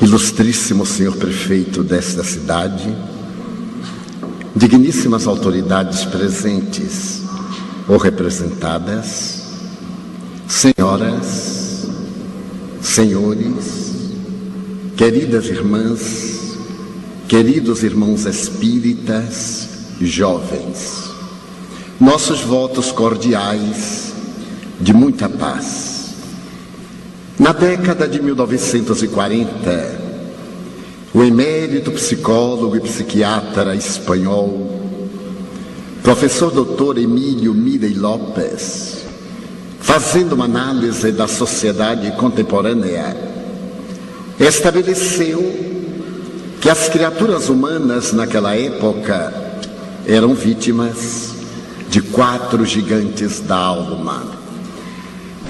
Ilustríssimo senhor prefeito desta cidade, digníssimas autoridades presentes ou representadas, senhoras, senhores, queridas irmãs, queridos irmãos espíritas, jovens, nossos votos cordiais de muita paz. Na década de 1940, o emérito psicólogo e psiquiatra espanhol, professor Dr. Emílio Mirey Lopes, fazendo uma análise da sociedade contemporânea, estabeleceu que as criaturas humanas naquela época eram vítimas de 4 gigantes da alma.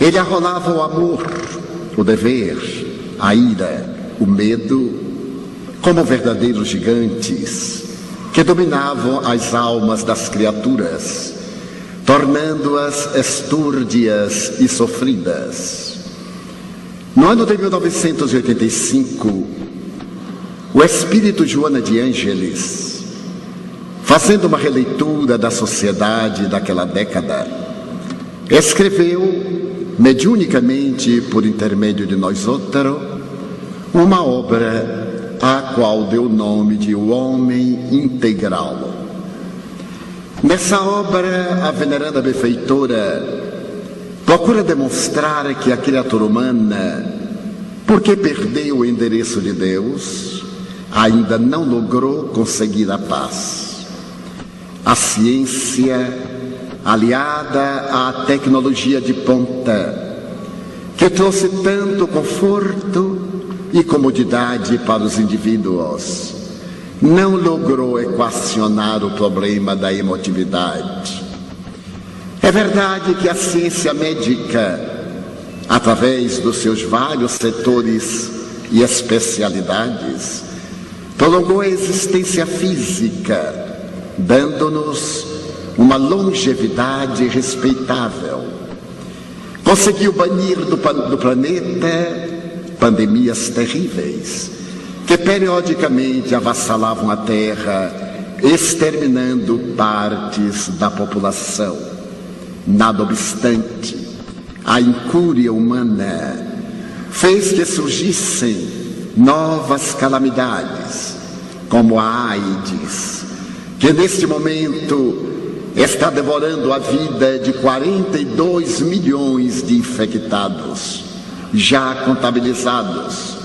Ele arrolava o amor, o dever, a ira, o medo, como verdadeiros gigantes que dominavam as almas das criaturas, tornando-as estúrdias e sofridas. No ano de 1985, o espírito Joana de Ângeles, fazendo uma releitura da sociedade daquela década, escreveu, mediunicamente por intermédio de nós outros, uma obra a qual deu o nome de O Homem Integral. Nessa obra, a veneranda benfeitora procura demonstrar que a criatura humana, porque perdeu o endereço de Deus, ainda não logrou conseguir a paz. A ciência, aliada à tecnologia de ponta, que trouxe tanto conforto e comodidade para os indivíduos, não logrou equacionar o problema da emotividade. É verdade que a ciência médica, através dos seus vários setores e especialidades, prolongou a existência física, dando-nos uma longevidade respeitável. Conseguiu banir do planeta pandemias terríveis, que periodicamente avassalavam a Terra, exterminando partes da população. Nada obstante, a incúria humana fez que surgissem novas calamidades, como a AIDS, que neste momento está devorando a vida de 42 milhões de infectados, já contabilizados,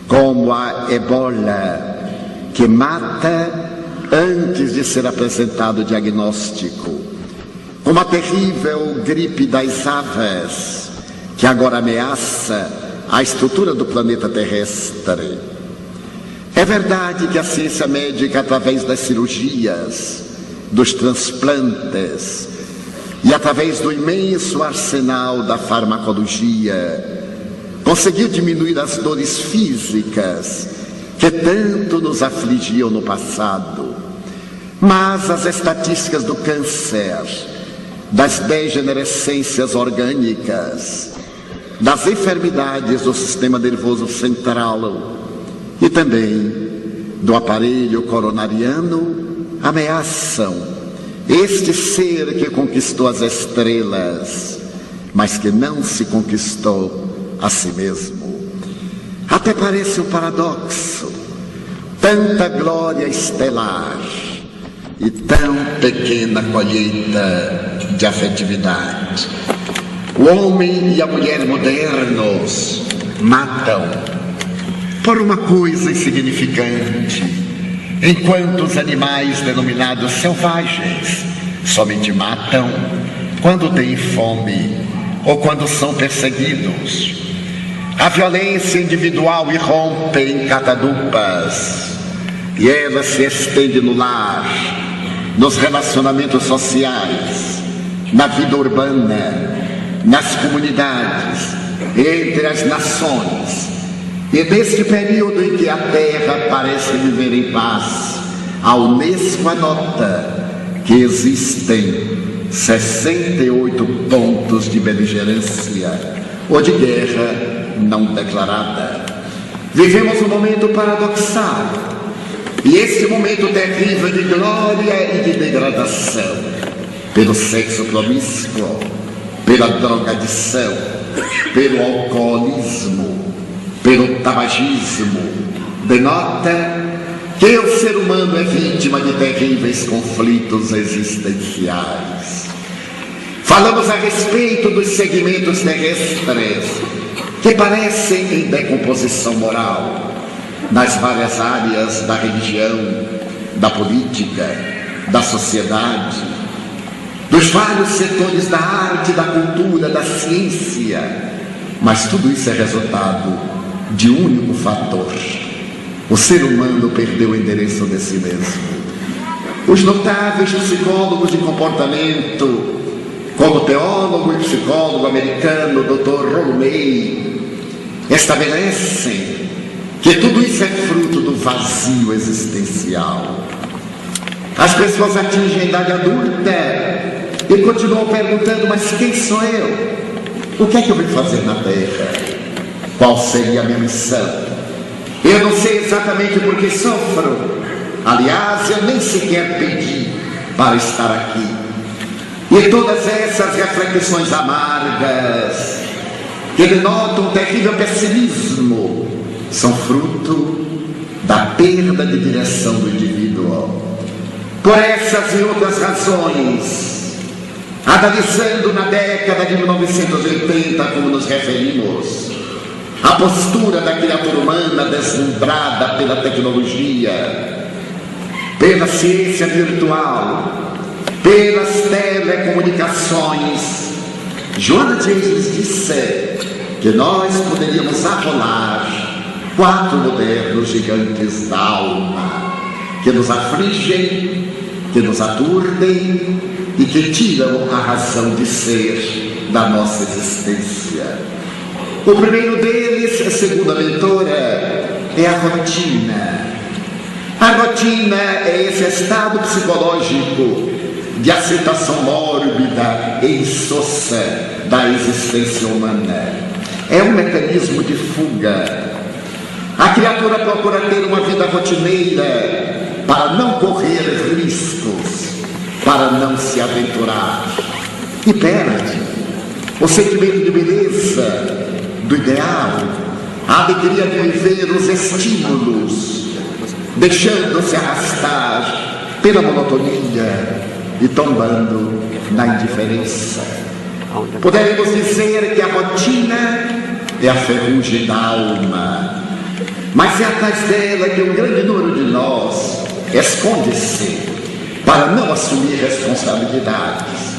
como a ebola, que mata antes de ser apresentado o diagnóstico, como a terrível gripe das aves, que agora ameaça a estrutura do planeta terrestre. É verdade que a ciência médica, através das cirurgias, dos transplantes e através do imenso arsenal da farmacologia, conseguiu diminuir as dores físicas que tanto nos afligiam no passado. Mas as estatísticas do câncer, das degenerescências orgânicas, das enfermidades do sistema nervoso central e também do aparelho coronariano ameaçam este ser que conquistou as estrelas, mas que não se conquistou a si mesmo. Até parece um paradoxo, tanta glória estelar e tão pequena colheita de afetividade. O homem e a mulher modernos matam por uma coisa insignificante, enquanto os animais denominados selvagens somente matam quando têm fome ou quando são perseguidos. A violência individual irrompe em catadupas e ela se estende no lar, nos relacionamentos sociais, na vida urbana, nas comunidades, entre as nações. E neste período em que a Terra parece viver em paz, a Unesco anota que existem 68 pontos de beligerância ou de guerra não declarada. Vivemos um momento paradoxal, e esse momento terrível de glória e de degradação, pelo sexo promíscuo, pela drogadição, pelo alcoolismo, pelo tabagismo, denota que o ser humano é vítima de terríveis conflitos existenciais. Falamos a respeito dos segmentos terrestres que parecem em decomposição moral, nas várias áreas da religião, da política, da sociedade, dos vários setores da arte, da cultura, da ciência, mas tudo isso é resultado de um único fator: o ser humano perdeu o endereço de si mesmo. Os notáveis psicólogos de comportamento, como o teólogo e psicólogo americano Dr. Rollo May, estabelecem que tudo isso é fruto do vazio existencial. As pessoas atingem a idade adulta e continuam perguntando: mas quem sou eu? O que é que eu vim fazer na Terra? Qual seria a minha missão? Eu não sei exatamente por que sofro. Aliás, eu nem sequer pedi para estar aqui. E todas essas reflexões amargas, que denotam um terrível pessimismo, são fruto da perda de direção do indivíduo. Por essas e outras razões, analisando na década de 1980, como nos referimos, a postura da criatura humana deslumbrada pela tecnologia, pela ciência virtual, pelas telecomunicações, Joana James disse que nós poderíamos arrolar 4 modernos gigantes da alma, que nos afligem, que nos aturdem e que tiram a razão de ser da nossa existência. O primeiro deles, segundo a mentora, é a rotina. A rotina é esse estado psicológico de aceitação mórbida e insossa da existência humana. É um mecanismo de fuga. A criatura procura ter uma vida rotineira para não correr riscos, para não se aventurar, e perde o sentimento de beleza, do ideal, a alegria de viver os estímulos, deixando-se arrastar pela monotonia e tombando na indiferença. Poderemos dizer que a rotina é a ferrugem da alma, mas é atrás dela que um grande número de nós esconde-se para não assumir responsabilidades,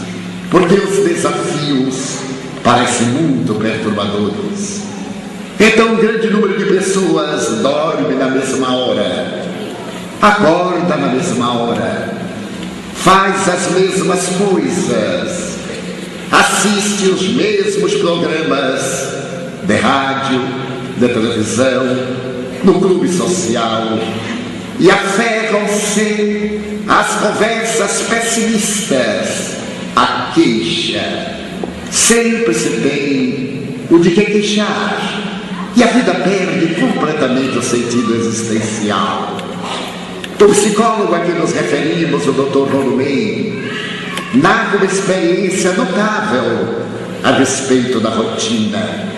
porque os desafios parecem muito perturbadores. Então um grande número de pessoas dorme na mesma hora, acorda na mesma hora, faz as mesmas coisas, assiste os mesmos programas de rádio, de televisão, no clube social, e aferram-se às conversas pessimistas, à queixa. Sempre se tem o de que queixar, e a vida perde completamente o sentido existencial. O psicólogo a que nos referimos, o Dr. Rollo May, narra uma experiência notável a respeito da rotina.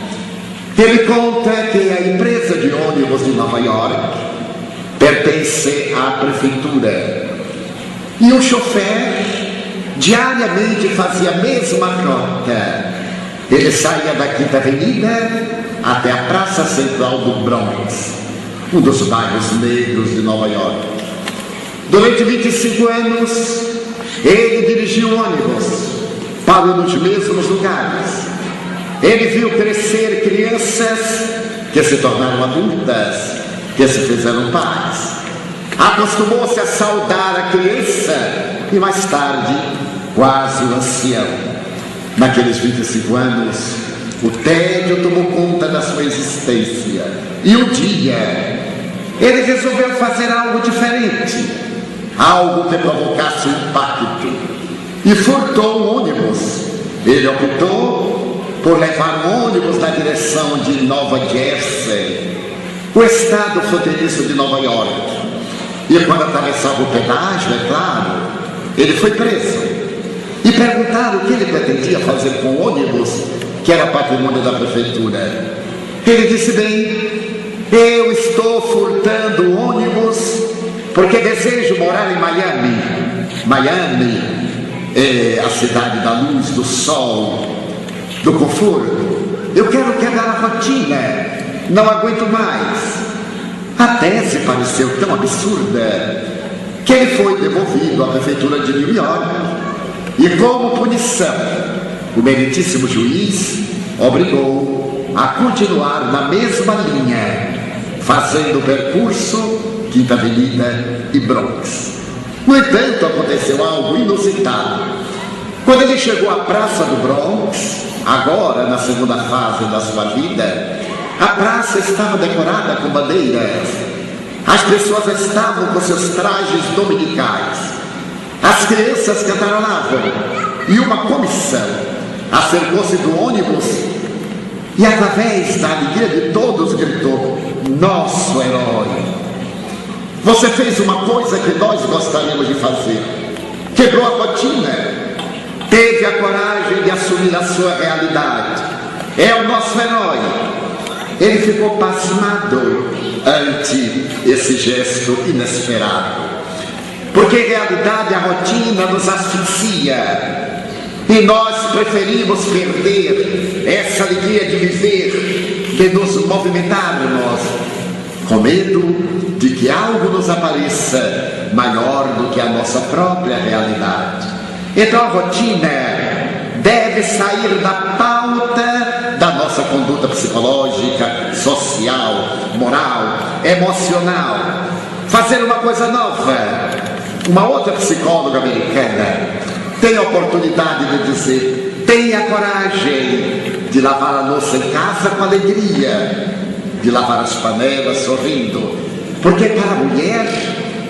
Ele conta que a empresa de ônibus de Nova York pertence à prefeitura, e o chofer diariamente fazia a mesma rota. Ele saía da Quinta Avenida até a Praça Central do Bronx, um dos bairros negros de Nova York. Durante 25 anos, ele dirigiu ônibus, parou nos mesmos lugares. Ele viu crescer crianças que se tornaram adultas, que se fizeram pais. Acostumou-se a saudar a criança e mais tarde, quase o ancião. Naqueles 25 anos, o tédio tomou conta da sua existência. E um dia, ele resolveu fazer algo diferente, algo que provocasse um impacto, e furtou um ônibus. Ele optou por levar um ônibus na direção de Nova Jersey. o estado fronteiriço de Nova York. E quando atravessava o pedágio, é claro, ele foi preso. E perguntaram o que ele pretendia fazer com o ônibus, que era patrimônio da prefeitura. Ele disse: bem, eu estou furtando o ônibus porque desejo morar em Miami. Miami é a cidade da luz, do sol, do conforto. Eu quero quebrar a rotina, não aguento mais. A tese pareceu tão absurda que ele foi devolvido à prefeitura de New York e, como punição, o meritíssimo juiz obrigou a continuar na mesma linha, fazendo o percurso Quinta Avenida e Bronx. No entanto, aconteceu algo inusitado. Quando ele chegou à Praça do Bronx, agora na segunda fase da sua vida, a praça estava decorada com bandeiras. As pessoas estavam com seus trajes dominicais. As crianças cantarolavam e uma comissão acercou-se do ônibus e, através da alegria de todos, gritou: nosso herói! Você fez uma coisa que nós gostaríamos de fazer. Quebrou a rotina, teve a coragem de assumir a sua realidade. É o nosso herói. Ele ficou pasmado ante esse gesto inesperado, porque em realidade a rotina nos asfixia e nós preferimos perder essa alegria de viver, de nos movimentarmos, com medo de que algo nos apareça maior do que a nossa própria realidade. Então a rotina deve sair da pauta da nossa conduta psicológica, social, moral, emocional. Fazer uma coisa nova. Uma outra psicóloga americana tem a oportunidade de dizer: tenha coragem de lavar a louça em casa com alegria, de lavar as panelas sorrindo, porque para a mulher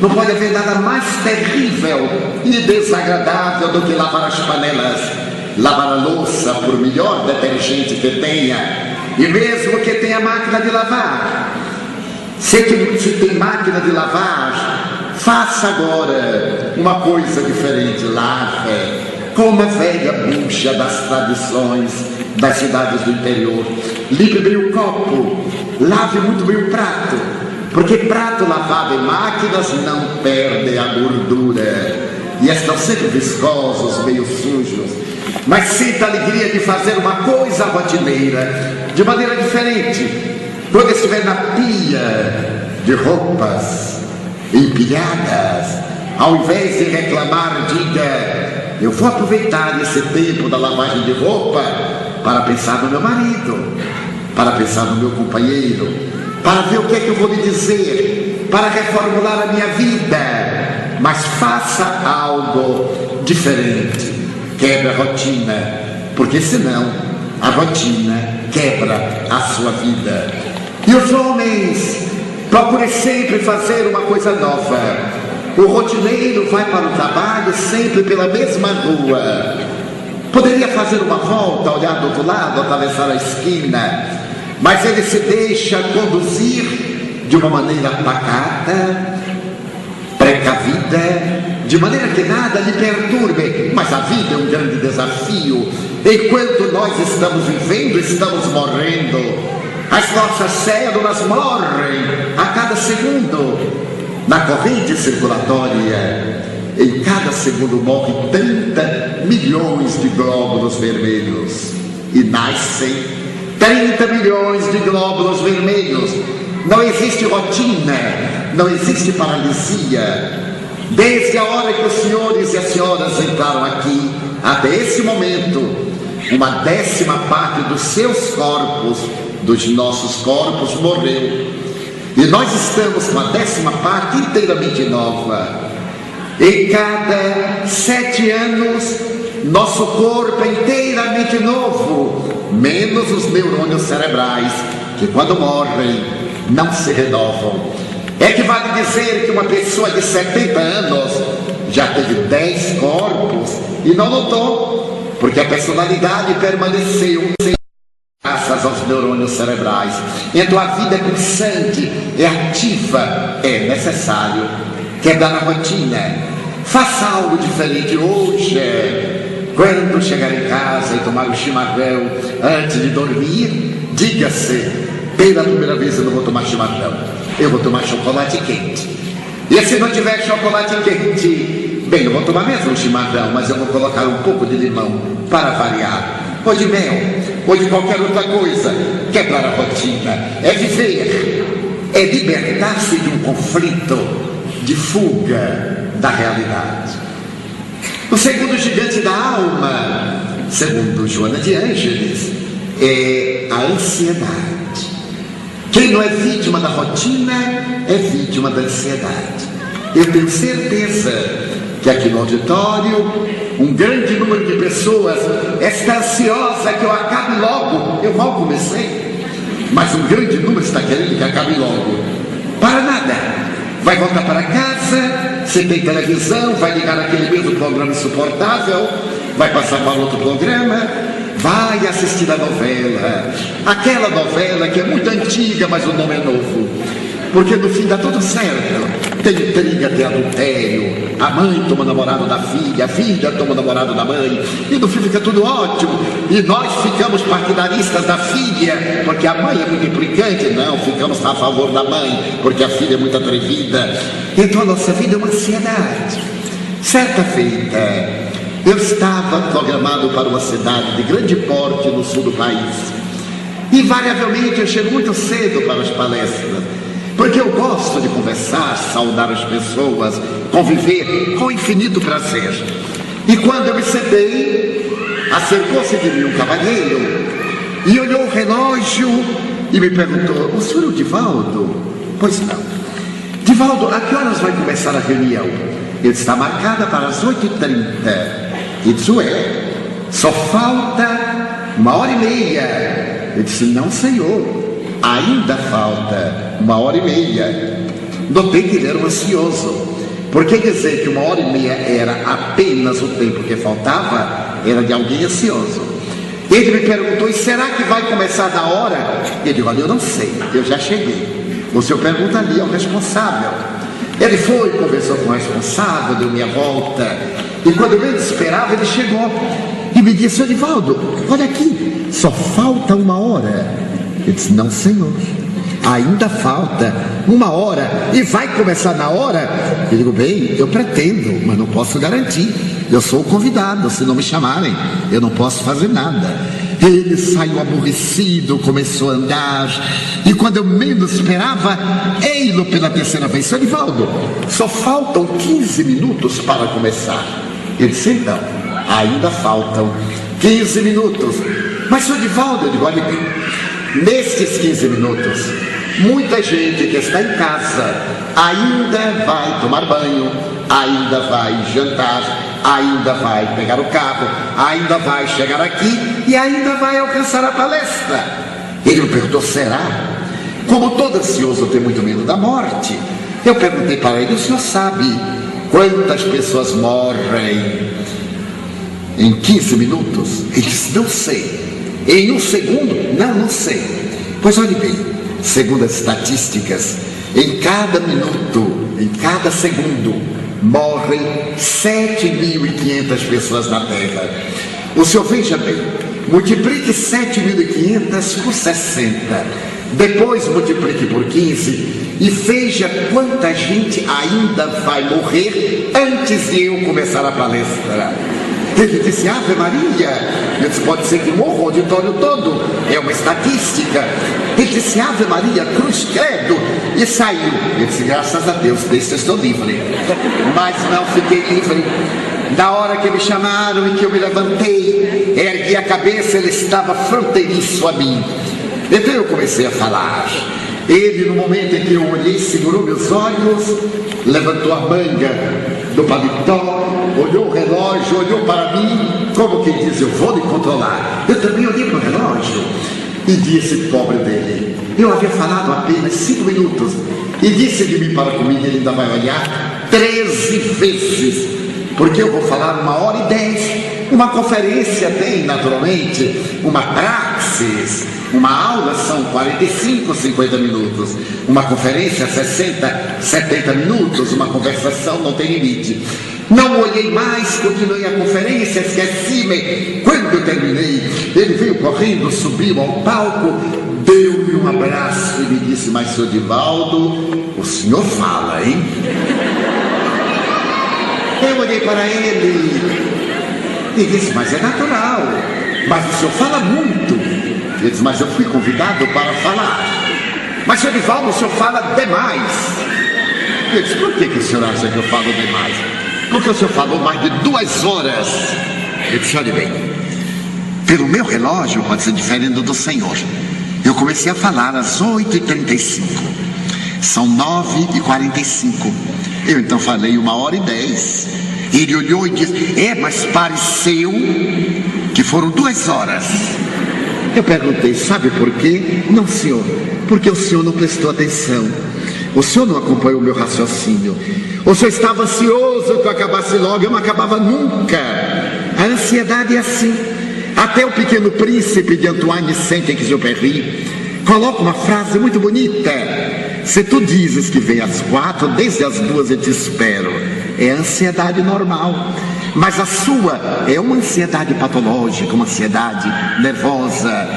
não pode haver nada mais terrível e desagradável do que lavar as panelas. Lavar a louça, por melhor detergente que tenha, e mesmo que tenha máquina de lavar, se tem máquina de lavar, faça agora uma coisa diferente. Lave com uma velha bucha das tradições das cidades do interior. Limpe bem o copo, lave muito bem o prato, porque prato lavado em máquinas não perde a gordura e estão sempre viscosos, meio sujos. Mas sinta a alegria de fazer uma coisa rotineira, de maneira diferente. Quando estiver na pia de roupas empilhadas, ao invés de reclamar, diga: eu vou aproveitar esse tempo da lavagem de roupa para pensar no meu marido, para pensar no meu companheiro, para ver o que é que eu vou lhe dizer, para reformular a minha vida. Mas faça algo diferente. Quebra a rotina, porque senão a rotina quebra a sua vida. E os homens procurem sempre fazer uma coisa nova. O rotineiro vai para o trabalho sempre pela mesma rua. Poderia fazer uma volta, olhar do outro lado, atravessar a esquina, mas ele se deixa conduzir de uma maneira pacata, precavida, de maneira que nada lhe perturbe. Mas a vida é um grande desafio. Enquanto nós estamos vivendo, estamos morrendo. As nossas células morrem a cada segundo. Na corrente circulatória, em cada segundo morrem 30 milhões de glóbulos vermelhos e nascem 30 milhões de glóbulos vermelhos. Não existe rotina, não existe paralisia. Desde a hora que os senhores e as senhoras entraram aqui, até esse momento, uma 10ª parte dos seus corpos, dos nossos corpos, morreu. E nós estamos com a 10ª parte inteiramente nova. Em cada 7 anos, nosso corpo é inteiramente novo, menos os neurônios cerebrais, que quando morrem, não se renovam. Equivale dizer que uma pessoa de 70 anos já teve 10 corpos e não notou, porque a personalidade permaneceu sem graças graças aos neurônios cerebrais. Então a vida é pulsante, é ativa, é necessário quebrar a rotina. Faça algo diferente hoje. Quando chegar em casa e tomar o chimarrão antes de dormir, diga-se: pela primeira vez eu não vou tomar chimarrão, eu vou tomar chocolate quente. E se não tiver chocolate quente, bem, eu vou tomar mesmo um chimarrão, mas eu vou colocar um pouco de limão para variar. Ou de mel, ou de qualquer outra coisa. Quebrar a rotina é viver, é libertar-se de um conflito, de fuga da realidade. O segundo gigante da alma, segundo Joana de Ângeles, é a ansiedade. Quem não é vítima da rotina é vítima da ansiedade. Eu tenho certeza que aqui no auditório, um grande número de pessoas está ansiosa que eu acabe logo. Eu mal comecei, mas um grande número está querendo que acabe logo. Para nada. Vai voltar para casa, você tem televisão, vai ligar aquele mesmo programa insuportável, vai passar para outro programa, vai assistir a novela, aquela novela que é muito antiga, mas o nome é novo, porque no fim dá tudo certo. Tem intriga, tem adultério, a mãe toma o namorado da filha, a filha toma o namorado da mãe, e no fim fica tudo ótimo, e nós ficamos partidaristas da filha, porque a mãe é muito implicante. Não, ficamos a favor da mãe, porque a filha é muito atrevida. Então a nossa vida é uma ansiedade. Certa feita, eu estava programado para uma cidade de grande porte no sul do país. Invariavelmente eu chego muito cedo para as palestras, porque eu gosto de conversar, saudar as pessoas, conviver com infinito prazer. E quando eu me sentei, acercou-se de mim um cavalheiro e olhou o relógio e me perguntou: o senhor é o Divaldo? Pois não. Divaldo, a que horas vai começar a reunião? Ele está marcada para as 8h30. Isso é, só falta 1h30. Eu disse: não, senhor, ainda falta 1h30. Notei que ele era um ansioso, porque dizer que 1h30 era apenas o tempo que faltava era de alguém ansioso. Ele me perguntou: e será que vai começar na hora? Eu digo: olha, eu não sei, eu já cheguei. O senhor pergunta ali ao responsável. Ele foi, conversou com o responsável, deu minha volta, e quando eu menos esperava, ele chegou e me disse: senhor Divaldo, olha aqui, só falta 1 hora. Eu disse: não, senhor, ainda falta 1 hora e vai começar na hora? Eu digo: bem, eu pretendo, mas não posso garantir. Eu sou o convidado, se não me chamarem, eu não posso fazer nada. Ele saiu aborrecido, começou a andar, e quando eu menos esperava, ei-lo pela terceira vez: senhor Divaldo, só faltam 15 minutos para começar. Eu disse: então, ainda faltam 15 minutos. Mas, senhor Divaldo, eu digo: olha, nestes 15 minutos, muita gente que está em casa ainda vai tomar banho, ainda vai jantar, ainda vai pegar o carro, ainda vai chegar aqui e ainda vai alcançar a palestra. Ele me perguntou: será? Como todo ansioso tem muito medo da morte, eu perguntei para ele: o senhor sabe quantas pessoas morrem em 15 minutos? Ele disse: não sei. Em 1 segundo? Não sei. Pois olhe bem, segundo as estatísticas, em cada minuto, em cada segundo, morrem 7.500 pessoas na Terra. O senhor veja bem, multiplique 7.500 por 60, depois multiplique por 15 e veja quanta gente ainda vai morrer antes de eu começar a palestra. Ele disse: Ave Maria. Eu disse: pode ser que morra o auditório todo, é uma estatística. Ele disse: Ave Maria, cruz credo, e saiu. Eu disse: graças a Deus, desse eu estou livre. Mas não fiquei livre. Na hora que me chamaram e que eu me levantei, ergui a cabeça, ele estava fronteiriço a mim. Então eu comecei a falar. Ele, no momento em que eu olhei, segurou meus olhos, levantou a manga do paletó, olhou o relógio, olhou para mim, como quem diz: eu vou lhe controlar. Eu também olhei para o relógio e disse: pobre dele, eu havia falado apenas 5 minutos, e disse de mim para comigo: ele ainda vai olhar 13 vezes, porque eu vou falar 1h10, Uma conferência tem, naturalmente, uma praxis. Uma aula são 45, 50 minutos. Uma conferência, 60, 70 minutos. Uma conversação não tem limite. Não olhei mais, continuei a conferência, esqueci-me. Quando eu terminei, ele veio correndo, subiu ao palco, deu-me um abraço e me disse: mas, senhor Divaldo, o senhor fala, hein? Eu olhei para ele e disse: mas é natural, mas o senhor fala muito. Ele disse: mas eu fui convidado para falar. Mas, senhor Divaldo, o senhor fala demais. Eu disse: por que o senhor acha que eu falo demais? Porque o senhor falou mais de 2 horas. Eu disse: olha bem, pelo meu relógio pode ser diferente do senhor. Eu comecei a falar às 8h35. São 9h45. Eu então falei 1h10. Ele olhou e disse: mas pareceu que foram 2 horas. Eu perguntei: sabe por quê? Não, senhor, porque o senhor não prestou atenção. O senhor não acompanhou o meu raciocínio. O senhor estava ansioso que eu acabasse logo. Eu não acabava nunca. A ansiedade é assim. Até o Pequeno Príncipe de Antoine Saint-Exupéry coloca uma frase muito bonita: se tu dizes que vem às 4, desde as 2 eu te espero. É ansiedade normal. Mas a sua é uma ansiedade patológica, uma ansiedade nervosa.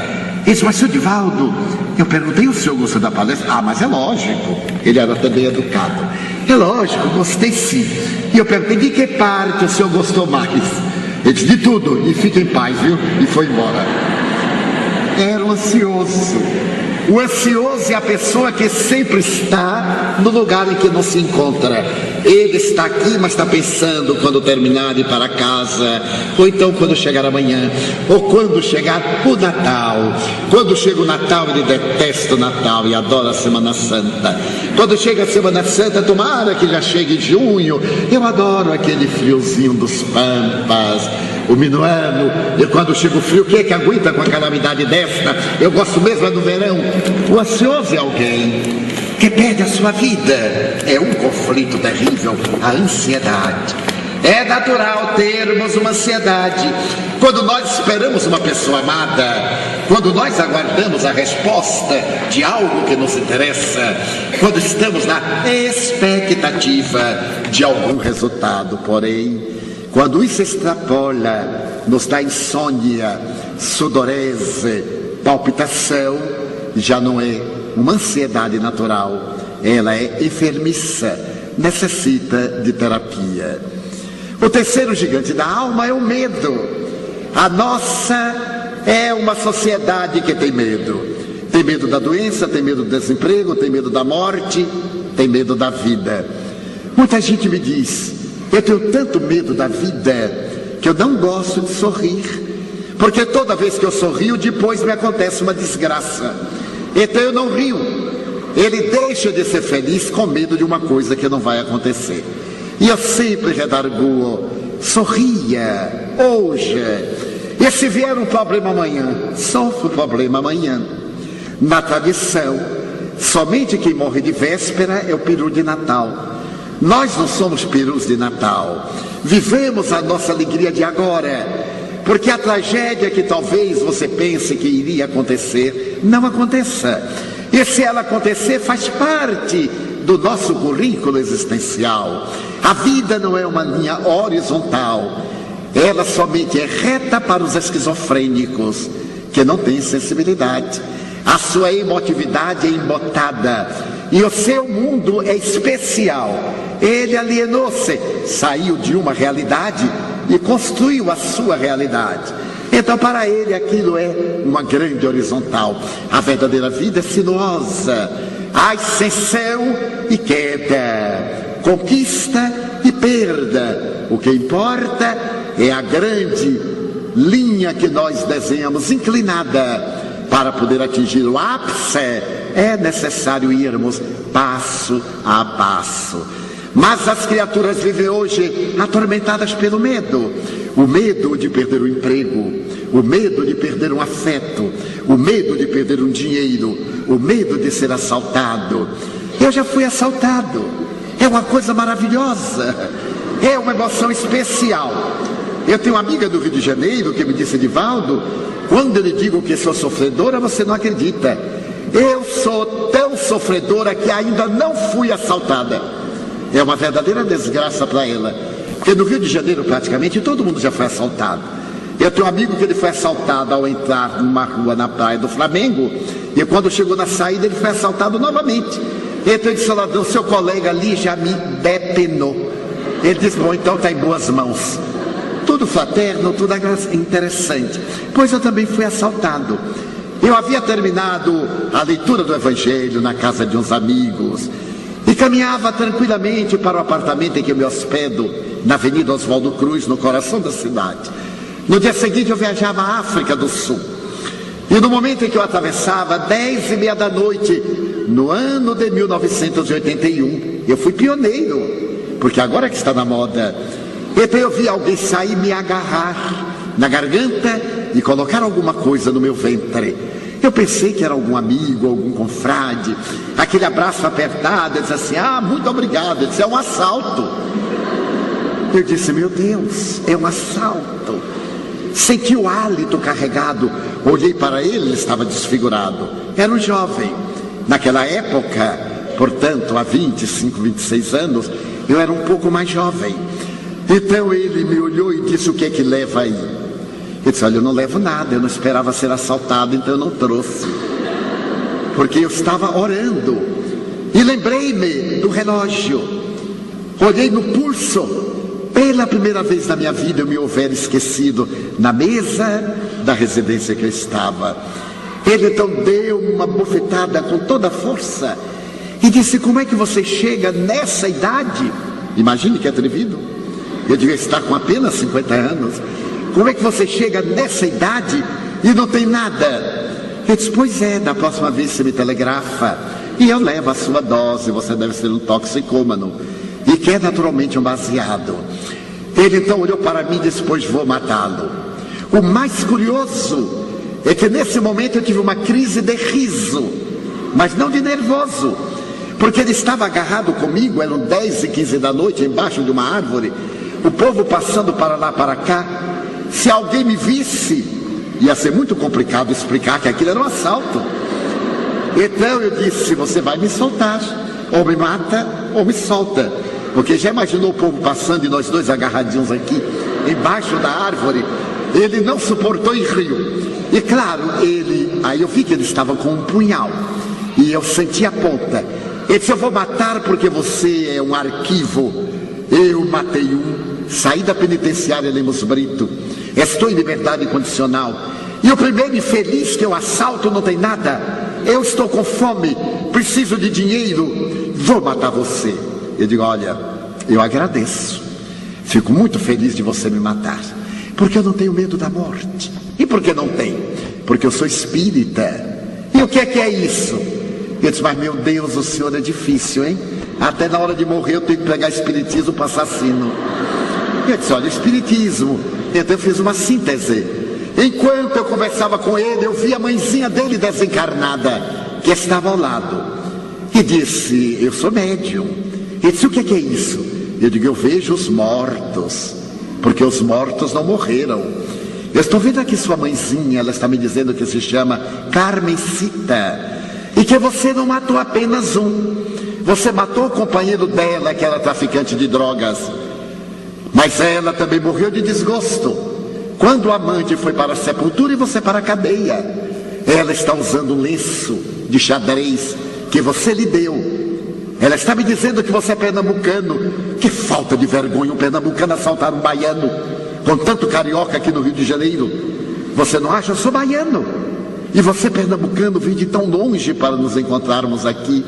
Isso, mas, senhor Divaldo, eu perguntei: o senhor gostou da palestra? Mas é lógico. Ele era também educado. É lógico, gostei sim. E eu perguntei: de que parte o senhor gostou mais? Ele disse: de tudo, e fique em paz, viu? E foi embora. Era um ansioso. O ansioso é a pessoa que sempre está no lugar em que não se encontra. Ele está aqui, mas está pensando quando terminar de ir para casa, ou então quando chegar amanhã, ou quando chegar o Natal. Quando chega o Natal, ele detesta o Natal e adora a Semana Santa. Quando chega a Semana Santa, tomara que já chegue junho. Eu adoro aquele friozinho dos pampas, o minuano. E quando chega o frio, quem é que aguenta com a calamidade desta? Eu gosto mesmo do verão. O ansioso é alguém que perde a sua vida. É um conflito terrível, a ansiedade. É natural termos uma ansiedade quando nós esperamos uma pessoa amada, quando nós aguardamos a resposta de algo que nos interessa, quando estamos na expectativa de algum resultado. Porém, quando isso extrapola, nos dá insônia, sudorese, palpitação, já não é uma ansiedade natural, ela é enfermiça, necessita de terapia. O terceiro gigante da alma é o medo. A nossa é uma sociedade que tem medo. Tem medo da doença, tem medo do desemprego, tem medo da morte, tem medo da vida. Muita gente me diz: eu tenho tanto medo da vida que eu não gosto de sorrir, porque toda vez que eu sorrio, depois me acontece uma desgraça. Então eu não rio. Ele deixa de ser feliz com medo de uma coisa que não vai acontecer. E eu sempre redarguo: sorria hoje. E se vier um problema amanhã, sofre o problema amanhã. Na tradição, somente quem morre de véspera é o peru de Natal. Nós não somos perus de Natal. Vivemos a nossa alegria de agora. Porque a tragédia que talvez você pense que iria acontecer, não aconteça. E se ela acontecer, faz parte do nosso currículo existencial. A vida não é uma linha horizontal. Ela somente é reta para os esquizofrênicos, que não têm sensibilidade. A sua emotividade é embotada. E o seu mundo é especial. Ele alienou-se, saiu de uma realidade e construiu a sua realidade. Então para ele aquilo é uma grande horizontal. A verdadeira vida é sinuosa. Há ascensão e queda, conquista e perda. O que importa é a grande linha que nós desenhamos inclinada. Para poder atingir o ápice é necessário irmos passo a passo. Mas as criaturas vivem hoje atormentadas pelo medo. O medo de perder o emprego, o medo de perder um afeto, o medo de perder um dinheiro, o medo de ser assaltado. Eu já fui assaltado. É uma coisa maravilhosa. É uma emoção especial. Eu tenho uma amiga do Rio de Janeiro que me disse: Divaldo, quando eu lhe digo que sou sofredora, você não acredita. Eu sou tão sofredora que ainda não fui assaltada. É uma verdadeira desgraça para ela, porque no Rio de Janeiro praticamente todo mundo já foi assaltado. Eu tenho um amigo que ele foi assaltado ao entrar numa rua na praia do Flamengo, e quando chegou na saída ele foi assaltado novamente. Então ele disse: o seu colega ali já me depenou. Ele disse: bom, então está em boas mãos. Tudo fraterno, tudo interessante. Pois eu também fui assaltado. Eu havia terminado a leitura do Evangelho na casa de uns amigos e caminhava tranquilamente para o apartamento em que eu me hospedo, na Avenida Oswaldo Cruz, no coração da cidade. No dia seguinte eu viajava à África do Sul. E no momento em que eu atravessava, 10h30 da noite, no ano de 1981, eu fui pioneiro, porque agora que está na moda. Então eu vi alguém sair, me agarrar na garganta e colocar alguma coisa no meu ventre. Eu pensei que era algum amigo, algum confrade. Aquele abraço apertado, eu disse assim: muito obrigado. Ele disse: é um assalto. Eu disse: meu Deus, é um assalto. Senti o hálito carregado. Olhei para ele estava desfigurado. Era um jovem. Naquela época, portanto, há 25, 26 anos, eu era um pouco mais jovem. Então ele me olhou e disse: o que é que leva aí? Eu disse: olha, eu não levo nada, eu não esperava ser assaltado, então eu não trouxe. Porque eu estava orando. E lembrei-me do relógio. Olhei no pulso. Pela primeira vez na minha vida eu me houver esquecido na mesa da residência que eu estava. Ele então deu uma bofetada com toda a força e disse: como é que você chega nessa idade? Imagine que atrevido. Eu devia estar com apenas 50 anos. Como é que você chega nessa idade e não tem nada? Eu disse: pois é, da próxima vez você me telegrafa e eu levo a sua dose. Você deve ser um toxicômano e quer naturalmente um baseado. Ele então olhou para mim e disse: pois vou matá-lo. O mais curioso é que nesse momento eu tive uma crise de riso, mas não de nervoso, porque ele estava agarrado comigo. Eram 10h15 da noite, embaixo de uma árvore, o povo passando para lá, para cá. Se alguém me visse, ia ser muito complicado explicar que aquilo era um assalto. Então eu disse: você vai me soltar, ou me mata ou me solta. Porque já imaginou o povo passando e nós dois agarradinhos aqui embaixo da árvore? Ele não suportou e riu. E claro, aí eu vi que ele estava com um punhal e eu senti a ponta. Ele disse: eu vou matar porque você é um arquivo. Eu matei um, saí da penitenciária Lemos Brito, estou em liberdade condicional, e o primeiro infeliz que eu assalto não tem nada. Eu estou com fome, preciso de dinheiro, vou matar você. Eu digo: olha, eu agradeço, fico muito feliz de você me matar, porque eu não tenho medo da morte. E por que não tenho? Porque eu sou espírita. E o que é isso? Eu disse: mas meu Deus, o senhor é difícil, hein? Até na hora de morrer eu tenho que pregar espiritismo para assassino. Eu disse: olha, espiritismo. Então eu fiz uma síntese. Enquanto eu conversava com ele, eu vi a mãezinha dele desencarnada, que estava ao lado, e disse: eu sou médium. Ele disse: o que é isso? Eu digo: eu vejo os mortos, porque os mortos não morreram. Eu estou vendo aqui sua mãezinha, ela está me dizendo que se chama Carmencita, e que você não matou apenas um, você matou o companheiro dela, que era traficante de drogas, mas ela também morreu de desgosto quando o amante foi para a sepultura e você para a cadeia. Ela está usando um lenço de xadrez que você lhe deu. Ela está me dizendo que você é pernambucano. Que falta de vergonha um pernambucano assaltar um baiano, com tanto carioca aqui no Rio de Janeiro. Você não acha? Eu sou baiano, e você pernambucano vem de tão longe para nos encontrarmos aqui.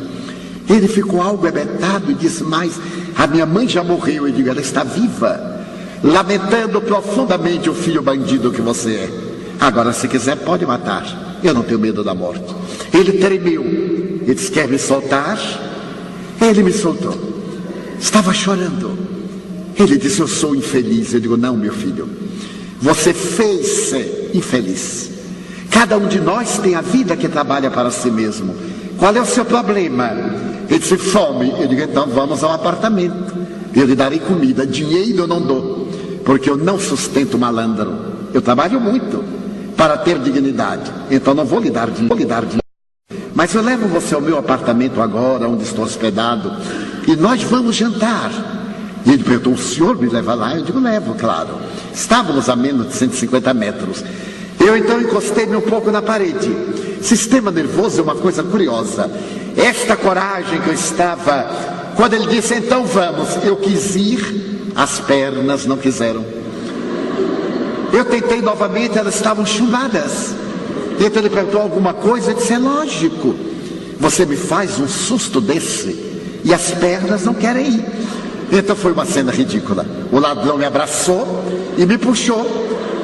Ele ficou algo hebetado e disse: mas a minha mãe já morreu. Eu digo: ela está viva, lamentando profundamente o filho bandido que você é. Agora, se quiser, pode matar, eu não tenho medo da morte. Ele tremeu, ele disse: quer me soltar? Ele me soltou, estava chorando. Ele disse: eu sou infeliz. Eu digo: não, meu filho, você fez-se infeliz. Cada um de nós tem a vida que trabalha para si mesmo. Qual é o seu problema? Ele disse: fome. Eu digo: então vamos ao apartamento, eu lhe darei comida. Dinheiro eu não dou, porque eu não sustento malandro. Eu trabalho muito para ter dignidade, então não vou lhe dar dinheiro. Mas eu levo você ao meu apartamento agora, onde estou hospedado, e nós vamos jantar. E ele perguntou, o senhor me leva lá? Eu digo, levo, claro. Estávamos a menos de 150 metros. Eu então encostei-me um pouco na parede. Sistema nervoso é uma coisa curiosa. Esta coragem que eu estava, quando ele disse, então vamos, eu quis ir, as pernas não quiseram. Eu tentei novamente, elas estavam chumbadas. Então ele perguntou alguma coisa, eu disse, é lógico. Você me faz um susto desse e as pernas não querem ir. Então foi uma cena ridícula. O ladrão me abraçou e me puxou.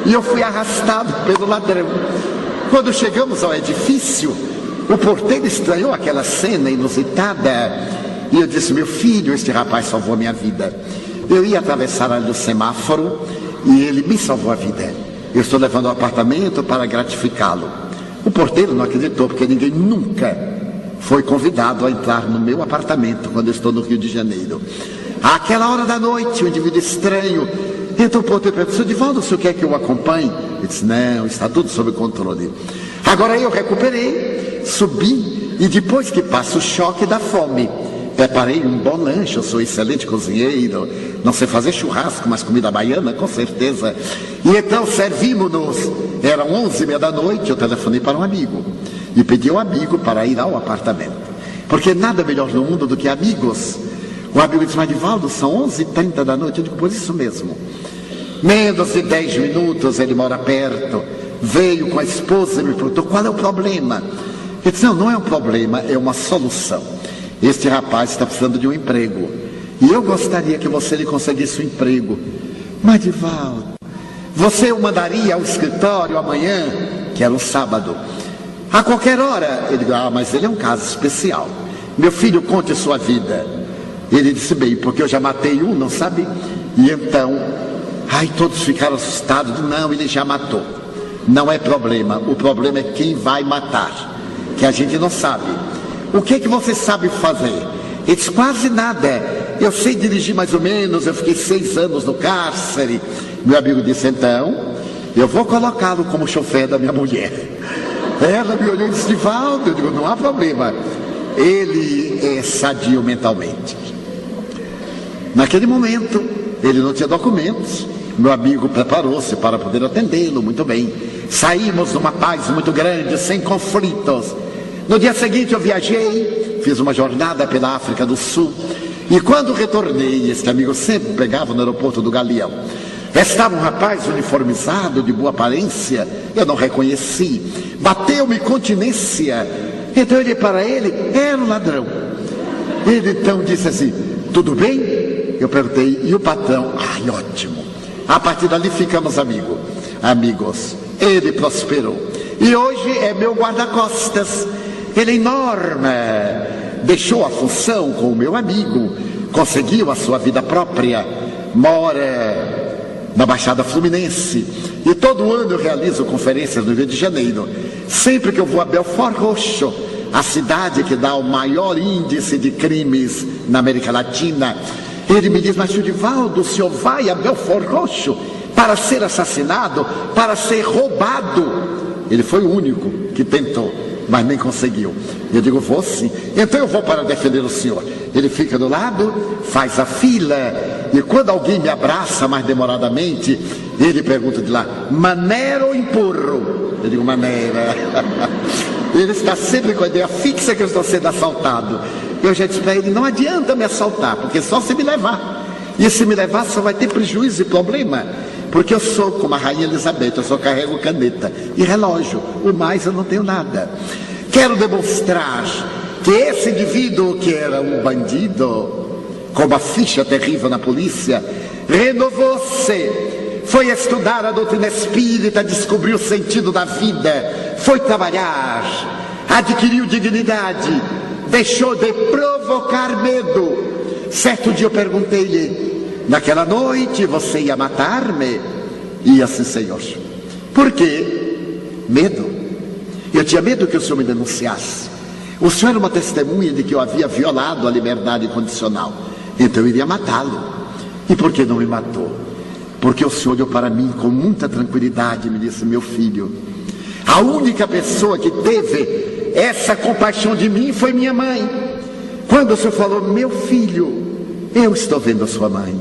E eu fui arrastado pelo ladrão. Quando chegamos ao edifício, o porteiro estranhou aquela cena inusitada. E eu disse, meu filho, este rapaz salvou minha vida. Eu ia atravessar ali o semáforo e ele me salvou a vida. Eu estou levando ao apartamento para gratificá-lo. O porteiro não acreditou, porque ninguém nunca foi convidado a entrar no meu apartamento quando eu estou no Rio de Janeiro. Àquela hora da noite, um indivíduo estranho. Então o porteiro perguntou, senhor Divaldo, o senhor quer que eu acompanhe? Ele disse, não, está tudo sob controle. Agora eu recuperei, subi, e depois que passa o choque da fome, preparei um bom lanche, eu sou excelente cozinheiro, não sei fazer churrasco, mas comida baiana, com certeza. E então servimos-nos, eram 11h30 da noite, eu telefonei para um amigo, e pedi ao amigo para ir ao apartamento. Porque nada melhor no mundo do que amigos. O amigo disse, mas Divaldo, são 11h30 da noite. Eu digo, por isso mesmo. Menos de 10 minutos, ele mora perto. Veio com a esposa e me perguntou, qual é o problema? Ele disse, não é um problema, é uma solução. Este rapaz está precisando de um emprego. E eu gostaria que você lhe conseguisse um emprego. Mas Divaldo, você o mandaria ao escritório amanhã, que era um sábado, a qualquer hora? Ele disse, mas ele é um caso especial. Meu filho, conte sua vida. Ele disse, bem, porque eu já matei um, não sabe? E então, todos ficaram assustados. Não, ele já matou. Não é problema, o problema é quem vai matar, que a gente não sabe. O que você sabe fazer? Ele disse, quase nada. Eu sei dirigir mais ou menos, eu fiquei 6 anos no cárcere. Meu amigo disse, então, eu vou colocá-lo como chofer da minha mulher. Ela me olhou e disse, Divaldo, eu digo, não há problema. Ele é sadio mentalmente. Naquele momento, ele não tinha documentos. Meu amigo preparou-se para poder atendê-lo muito bem. Saímos numa paz muito grande, sem conflitos. No dia seguinte eu viajei, fiz uma jornada pela África do Sul. E quando retornei, este amigo sempre pegava no aeroporto do Galeão. Estava um rapaz uniformizado, de boa aparência, eu não reconheci. Bateu-me continência. Então eu olhei para ele, era um ladrão. Ele então disse assim, tudo bem? Eu perguntei, e o patrão? Ótimo. A partir dali ficamos amigos. Ele prosperou. E hoje é meu guarda-costas. Ele é enorme. Deixou a função com o meu amigo. Conseguiu a sua vida própria. Mora na Baixada Fluminense. E todo ano eu realizo conferências no Rio de Janeiro. Sempre que eu vou a Belfort Roxo, a cidade que dá o maior índice de crimes na América Latina, ele me diz, mas senhor Divaldo, o senhor vai a Belfort Roxo para ser assassinado, para ser roubado? Ele foi o único que tentou, mas nem conseguiu. Eu digo, vou sim. Então eu vou para defender o senhor. Ele fica do lado, faz a fila, e quando alguém me abraça mais demoradamente, ele pergunta de lá, maneira ou empurro? Eu digo, maneira. Ele está sempre com a ideia fixa que eu estou sendo assaltado. Eu já disse para ele, não adianta me assaltar, porque só se me levar. E se me levar só vai ter prejuízo e problema. Porque eu sou como a rainha Elizabeth, eu só carrego caneta e relógio. O mais eu não tenho nada. Quero demonstrar que esse indivíduo que era um bandido, com uma ficha terrível na polícia, renovou-se. Foi estudar a doutrina espírita, descobriu o sentido da vida, foi trabalhar, adquiriu dignidade, deixou de provocar medo. Certo dia eu perguntei-lhe, naquela noite você ia matar-me? Ia sim, senhor. Por quê? Medo. Eu tinha medo que o senhor me denunciasse. O senhor era uma testemunha de que eu havia violado a liberdade condicional. Então eu iria matá-lo. E por que não me matou? porque o Senhor olhou para mim com muita tranquilidade e me disse: meu filho, a única pessoa que teve essa compaixão de mim foi minha mãe. Quando o Senhor falou: meu filho, eu estou vendo a sua mãe,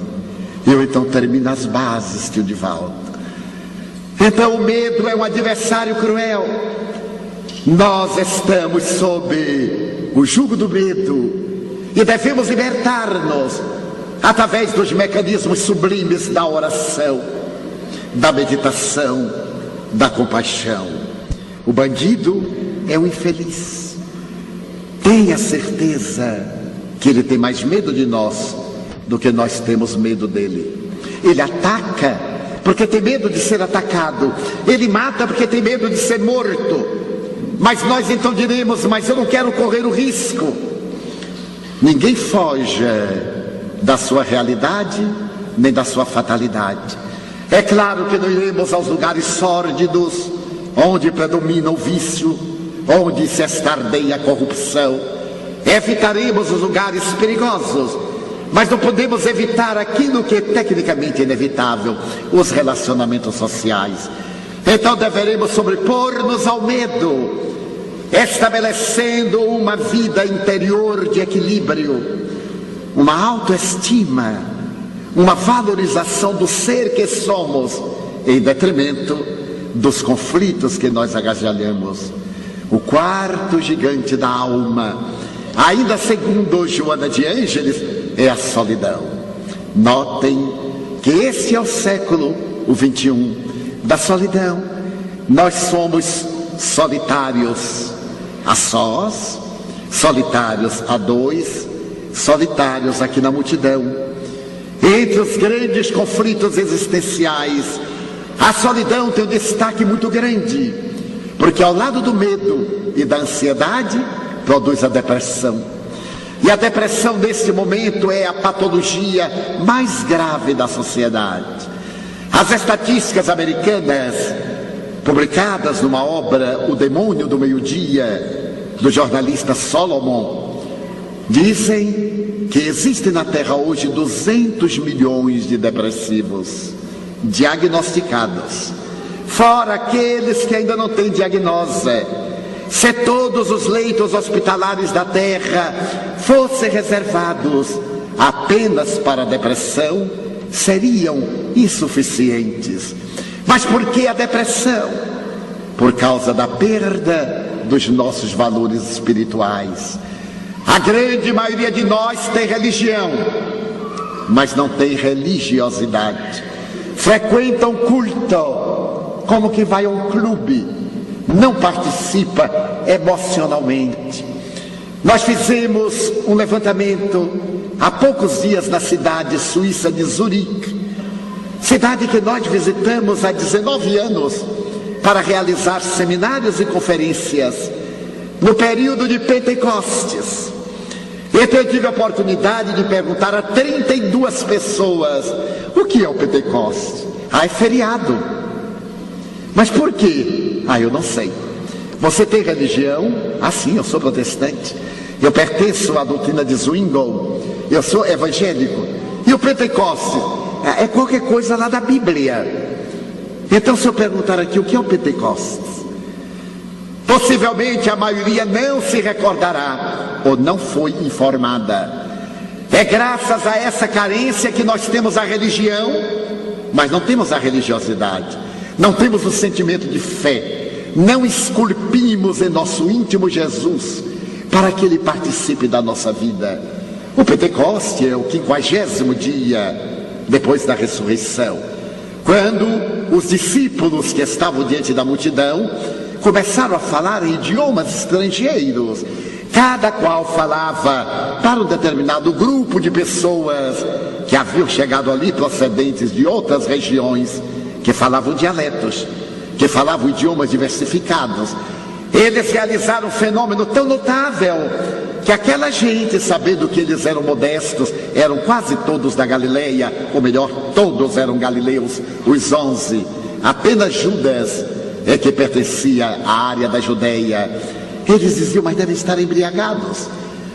eu então termino as bases, tio Divaldo. Então o medo é um adversário cruel. Nós estamos sob o jugo do medo e devemos libertar-nos através dos mecanismos sublimes da oração, da meditação, da compaixão. O bandido é um infeliz. Tenha certeza que ele tem mais medo de nós do que nós temos medo dele. Ele ataca porque tem medo de ser atacado. Ele mata porque tem medo de ser morto. Mas nós então diremos: mas eu não quero correr o risco. Ninguém foge da sua realidade, nem da sua fatalidade. É claro que não iremos aos lugares sórdidos, onde predomina o vício, onde se estardeia a corrupção. Evitaremos os lugares perigosos, mas não podemos evitar aquilo que é tecnicamente inevitável: os relacionamentos sociais. Então deveremos sobrepor-nos ao medo, estabelecendo uma vida interior de equilíbrio, uma autoestima, uma valorização do ser que somos, em detrimento dos conflitos que nós agasalhamos. O quarto gigante da alma, ainda segundo Joana de Ângeles, é a solidão. Notem que esse é o século, o 21, da solidão. Nós somos solitários a sós, solitários a dois, solitários aqui na multidão. Entre os grandes conflitos existenciais, a solidão tem um destaque muito grande, porque ao lado do medo e da ansiedade produz a depressão. E a depressão nesse momento é a patologia mais grave da sociedade. As estatísticas americanas, publicadas numa obra, O Demônio do Meio-Dia, do jornalista Solomon, dizem que existem na Terra hoje 200 milhões de depressivos diagnosticados, fora aqueles que ainda não têm diagnose. Se todos os leitos hospitalares da Terra fossem reservados apenas para a depressão, seriam insuficientes. Mas por que a depressão? Por causa da perda dos nossos valores espirituais. A grande maioria de nós tem religião, mas não tem religiosidade. Frequenta um culto como que vai a um clube, não participa emocionalmente. Nós fizemos um levantamento há poucos dias na cidade suíça de Zurique, cidade que nós visitamos há 19 anos para realizar seminários e conferências no período de Pentecostes. Então eu tive a oportunidade de perguntar a 32 pessoas: o que é o Pentecostes? É feriado. Mas por quê? Eu não sei. Você tem religião? Sim, eu sou protestante. Eu pertenço à doutrina de Zwingli. Eu sou evangélico. E o Pentecostes? É qualquer coisa lá da Bíblia. Então, se eu perguntar aqui o que é o Pentecostes, possivelmente a maioria não se recordará ou não foi informada. É graças a essa carência que nós temos a religião, mas não temos a religiosidade, não temos o sentimento de fé, não esculpimos em nosso íntimo Jesus para que Ele participe da nossa vida. O Pentecoste é o 50º dia depois da ressurreição, quando os discípulos que estavam diante da multidão começaram a falar em idiomas estrangeiros. Cada qual falava para um determinado grupo de pessoas que haviam chegado ali procedentes de outras regiões, que falavam dialetos, que falavam idiomas diversificados. Eles realizaram um fenômeno tão notável que aquela gente, sabendo que eles eram modestos, eram quase todos da Galileia, ou melhor, todos eram galileus, os 11, apenas Judas é que pertencia à área da Judeia. Eles diziam: mas devem estar embriagados,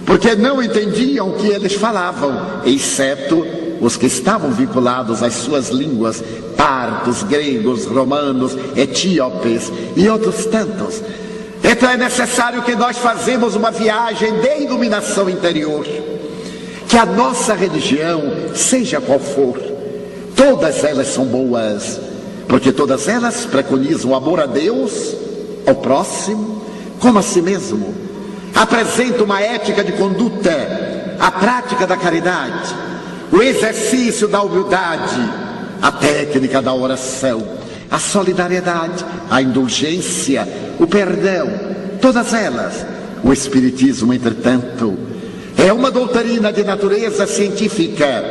porque não entendiam o que eles falavam, exceto os que estavam vinculados às suas línguas, partos, gregos, romanos, etíopes e outros tantos. Então é necessário que nós façamos uma viagem de iluminação interior, que a nossa religião, seja qual for, todas elas são boas, porque todas elas preconizam o amor a Deus, ao próximo, como a si mesmo. Apresenta uma ética de conduta, a prática da caridade, o exercício da humildade, a técnica da oração, a solidariedade, a indulgência, o perdão, todas elas. O Espiritismo, entretanto, é uma doutrina de natureza científica,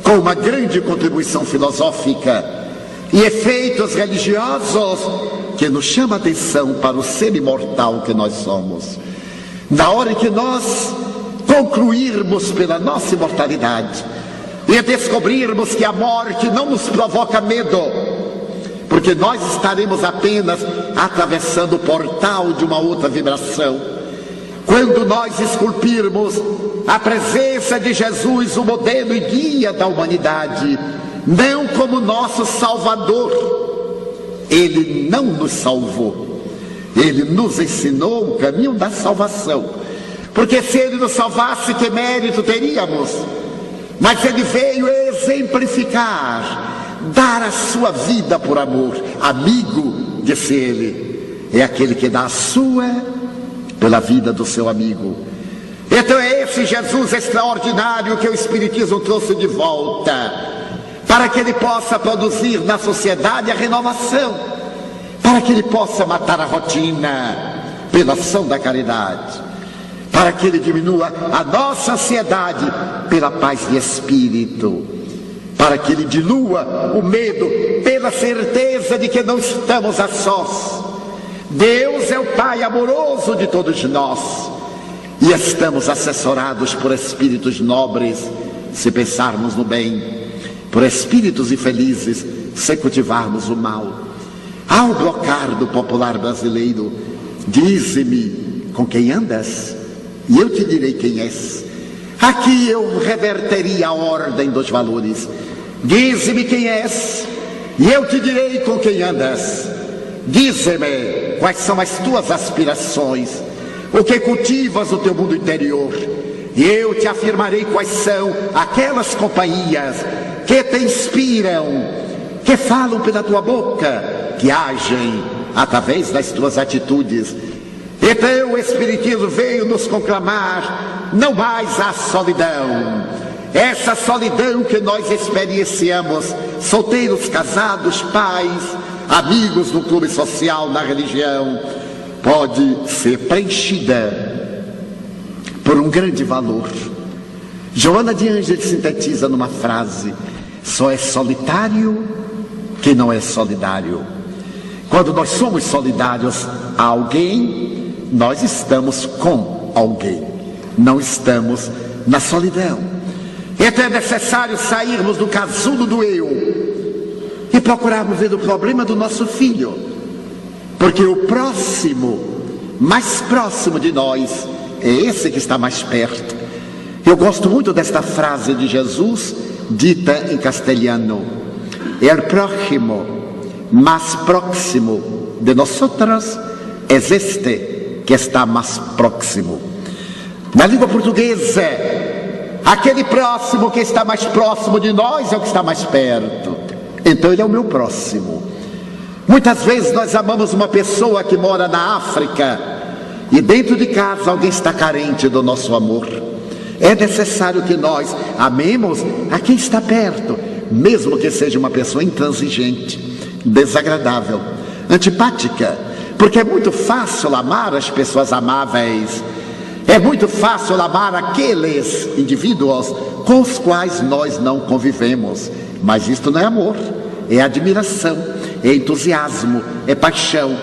com uma grande contribuição filosófica e efeitos religiosos que nos chama a atenção para o ser imortal que nós somos. Na hora em que nós concluirmos pela nossa imortalidade e descobrirmos que a morte não nos provoca medo, porque nós estaremos apenas atravessando o portal de uma outra vibração. Quando nós esculpirmos a presença de Jesus, o modelo e guia da humanidade, não como nosso Salvador, Ele não nos salvou, Ele nos ensinou o caminho da salvação, porque se Ele nos salvasse, que mérito teríamos? Mas Ele veio exemplificar, dar a sua vida por amor. Amigo, disse Ele, é aquele que dá a sua pela vida do seu amigo. Então é esse Jesus extraordinário que o Espiritismo trouxe de volta, para que ele possa produzir na sociedade a renovação, para que ele possa matar a rotina pela ação da caridade, para que ele diminua a nossa ansiedade pela paz de espírito, para que ele dilua o medo pela certeza de que não estamos a sós. Deus é o Pai amoroso de todos nós e estamos assessorados por espíritos nobres, se pensarmos no bem, por espíritos infelizes, se cultivarmos o mal. Ao blocar do popular brasileiro, dize-me com quem andas e eu te direi quem és. Aqui eu reverteria a ordem dos valores. Dize-me quem és e eu te direi com quem andas. Dize-me quais são as tuas aspirações, o que cultivas no teu mundo interior, e eu te afirmarei quais são aquelas companhias que te inspiram, que falam pela tua boca, que agem através das tuas atitudes. Então o Espiritismo veio nos conclamar não mais a solidão, essa solidão que nós experienciamos, solteiros, casados, pais, amigos no clube social, na religião, pode ser preenchida por um grande valor. Joana de Ângeles sintetiza numa frase: só é solitário quem não é solidário. Quando nós somos solidários a alguém, nós estamos com alguém, não estamos na solidão. Então é necessário sairmos do casulo do eu e procurarmos ver o problema do nosso filho, porque o próximo, mais próximo de nós, é esse que está mais perto. Eu gosto muito desta frase de Jesus, dita em castelhano: el próximo más próximo de nosotros es este que está mais próximo. Na língua portuguesa, aquele próximo que está mais próximo de nós é o que está mais perto. Então ele é o meu próximo. Muitas vezes nós amamos uma pessoa que mora na África e dentro de casa alguém está carente do nosso amor. É necessário que nós amemos a quem está perto, mesmo que seja uma pessoa intransigente, desagradável, antipática, porque é muito fácil amar as pessoas amáveis, é muito fácil amar aqueles indivíduos com os quais nós não convivemos. Mas isto não é amor, é admiração, é entusiasmo, é paixão.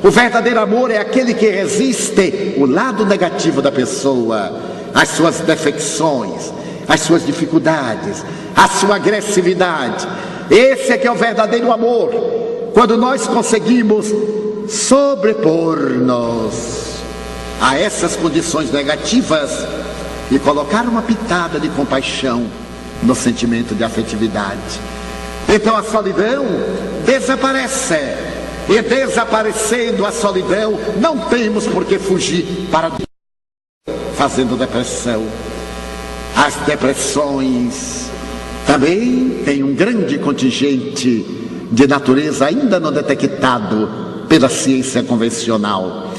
O verdadeiro amor é aquele que resiste o lado negativo da pessoa, as suas defecções, as suas dificuldades, a sua agressividade. Esse é que é o verdadeiro amor, quando nós conseguimos sobrepor-nos a essas condições negativas e colocar uma pitada de compaixão, no sentimento de afetividade. Então a solidão desaparece. E desaparecendo a solidão, não temos por que fugir para fazendo depressão. As depressões também têm um grande contingente de natureza ainda não detectado pela ciência convencional.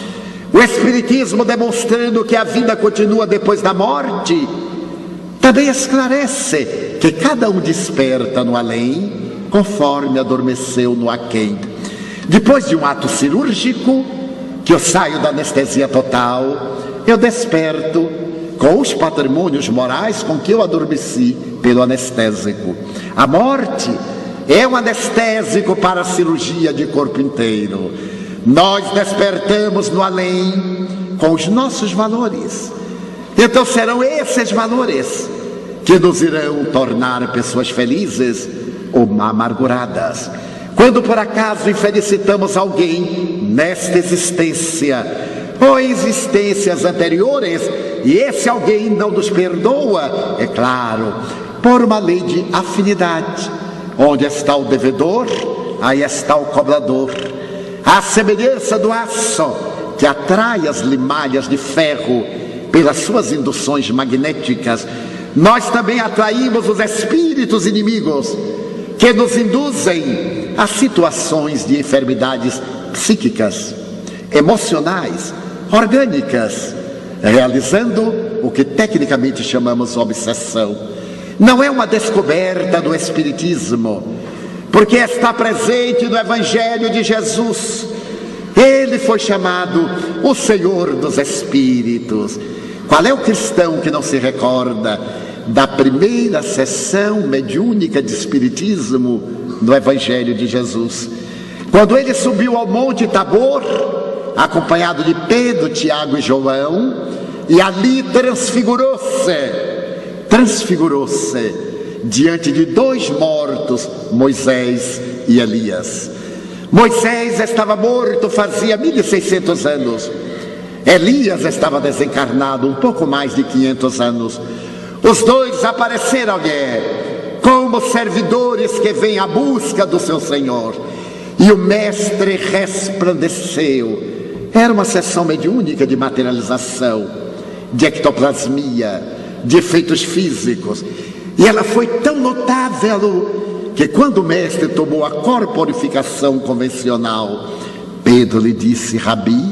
O Espiritismo, demonstrando que a vida continua depois da morte, também esclarece que cada um desperta no além conforme adormeceu no aquém. Depois de um ato cirúrgico, que eu saio da anestesia total, eu desperto com os patrimônios morais com que eu adormeci pelo anestésico. A morte é um anestésico para a cirurgia de corpo inteiro. Nós despertamos no além com os nossos valores. Então serão esses valores que nos irão tornar pessoas felizes ou amarguradas. Quando por acaso infelicitamos alguém nesta existência ou em existências anteriores, e esse alguém não nos perdoa, é claro, por uma lei de afinidade. Onde está o devedor, aí está o cobrador. A semelhança do aço que atrai as limalhas de ferro pelas suas induções magnéticas, nós também atraímos os espíritos inimigos que nos induzem a situações de enfermidades psíquicas, emocionais, orgânicas, realizando o que tecnicamente chamamos obsessão. Não é uma descoberta do Espiritismo, porque está presente no Evangelho de Jesus. Ele foi chamado o Senhor dos Espíritos. Qual é o cristão que não se recorda da primeira sessão mediúnica de Espiritismo no Evangelho de Jesus? Quando ele subiu ao Monte Tabor, acompanhado de Pedro, Tiago e João, e ali transfigurou-se diante de dois mortos, Moisés e Elias. Moisés estava morto fazia 1600 anos. Elias estava desencarnado um pouco mais de 500 anos. Os dois apareceram-lhe como servidores que vêm à busca do seu Senhor. E o mestre resplandeceu. Era uma sessão mediúnica de materialização, de ectoplasmia, de efeitos físicos. E ela foi tão notável que quando o mestre tomou a corporificação convencional, Pedro lhe disse: Rabi,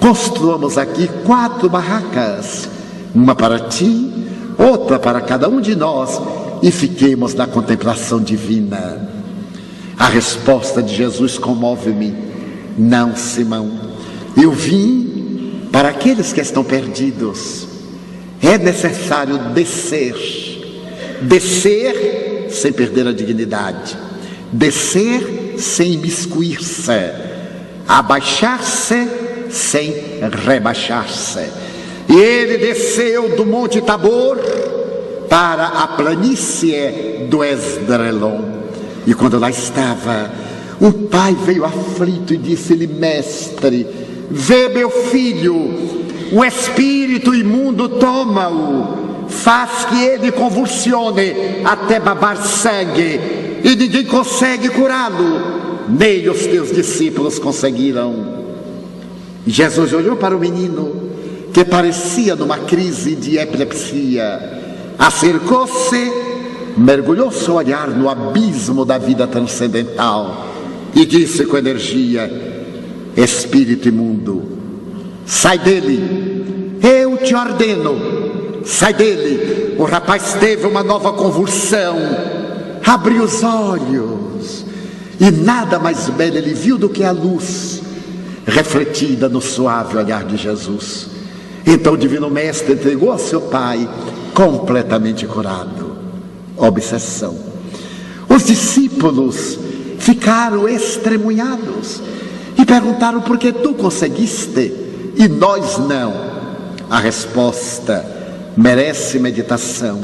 construamos aqui 4 barracas, uma para ti, outra para cada um de nós, e fiquemos na contemplação divina. A resposta de Jesus comove-me: não, Simão, eu vim para aqueles que estão perdidos. É necessário descer sem perder a dignidade, descer sem imiscuir-se, abaixar-se sem rebaixar-se. E ele desceu do Monte Tabor para a planície do Esdrelon. E quando lá estava, um pai veio aflito e disse-lhe: mestre, vê meu filho, o espírito imundo toma-o, faz que ele convulsione até babar sangue, e ninguém consegue curá-lo, nem os teus discípulos conseguiram. Jesus olhou para o menino, que parecia numa crise de epilepsia, acercou-se, mergulhou seu olhar no abismo da vida transcendental e disse com energia: espírito imundo, sai dele, eu te ordeno, sai dele. O rapaz teve uma nova convulsão, abriu os olhos e nada mais belo ele viu do que a luz refletida no suave olhar de Jesus. Então o Divino Mestre entregou a seu pai completamente curado. Obsessão. Os discípulos ficaram estremunhados e perguntaram: por que tu conseguiste e nós não? A resposta merece meditação,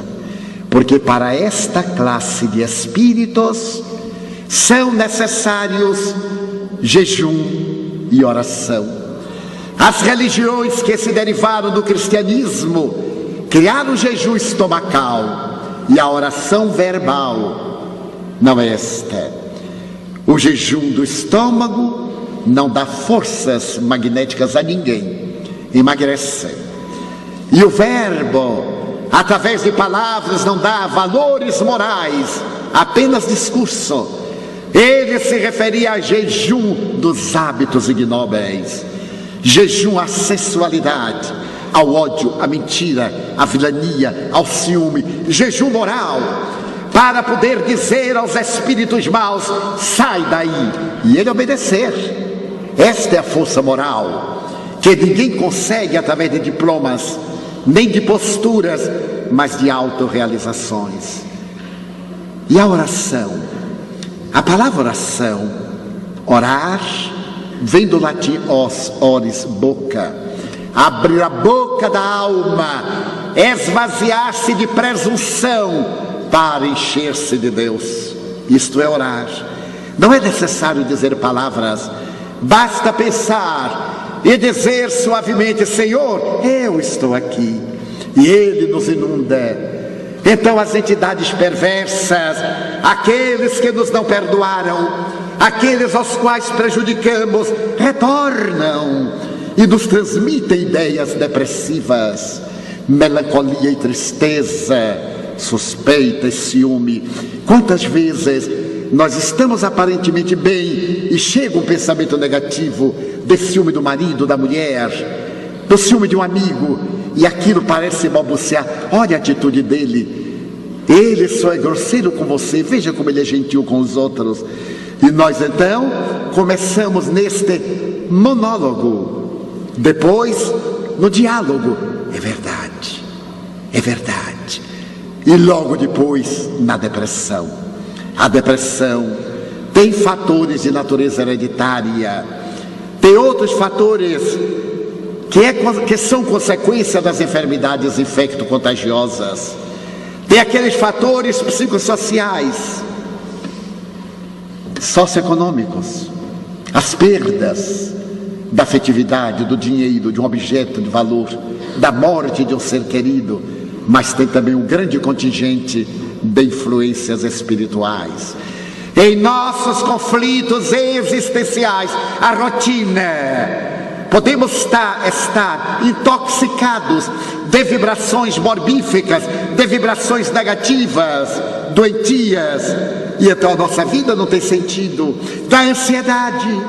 porque para esta classe de espíritos são necessários jejum e oração. As religiões que se derivaram do cristianismo criaram o jejum estomacal, e a oração verbal não é esta. O jejum do estômago não dá forças magnéticas a ninguém, emagrece. E o verbo, através de palavras, não dá valores morais, apenas discurso. Ele se referia a jejum dos hábitos ignóbeis, jejum à sensualidade, ao ódio, à mentira, à vilania, ao ciúme, jejum moral, para poder dizer aos espíritos maus: sai daí, e ele obedecer. Esta é a força moral, que ninguém consegue através de diplomas, nem de posturas, mas de autorrealizações. E a oração? A palavra oração, orar, vem do latim os, ores, boca. Abrir a boca da alma, esvaziar-se de presunção para encher-se de Deus. Isto é orar. Não é necessário dizer palavras, basta pensar e dizer suavemente: Senhor, eu estou aqui. E Ele nos inunda. Então as entidades perversas, aqueles que nos não perdoaram, aqueles aos quais prejudicamos, retornam e nos transmitem ideias depressivas, melancolia e tristeza, suspeita e ciúme. Quantas vezes nós estamos aparentemente bem e chega um pensamento negativo de ciúme do marido, da mulher, do ciúme de um amigo, e aquilo parece balbuciar: olha a atitude dele, ele só é grosseiro com você, veja como ele é gentil com os outros. E nós então começamos neste monólogo, depois no diálogo: é verdade, é verdade, e logo depois na depressão. A depressão tem fatores de natureza hereditária, tem outros fatores que são consequência das enfermidades infecto-contagiosas, tem aqueles fatores psicossociais, socioeconômicos, as perdas da afetividade, do dinheiro, de um objeto de valor, da morte de um ser querido, mas tem também um grande contingente de influências espirituais. Em nossos conflitos existenciais, a rotina, podemos estar intoxicados de vibrações morbíficas, de vibrações negativas, doentias, e então a nossa vida não tem sentido. Da ansiedade,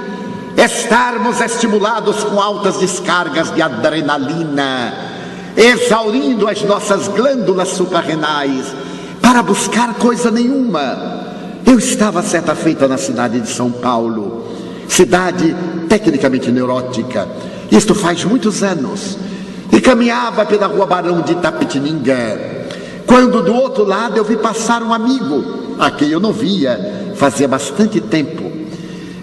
estarmos estimulados com altas descargas de adrenalina, exaurindo as nossas glândulas suprarrenais para buscar coisa nenhuma. Eu estava certa feita na cidade de São Paulo, cidade tecnicamente neurótica, isto faz muitos anos, e caminhava pela rua Barão de Itapetininga, quando do outro lado eu vi passar um amigo, a quem eu não via fazia bastante tempo,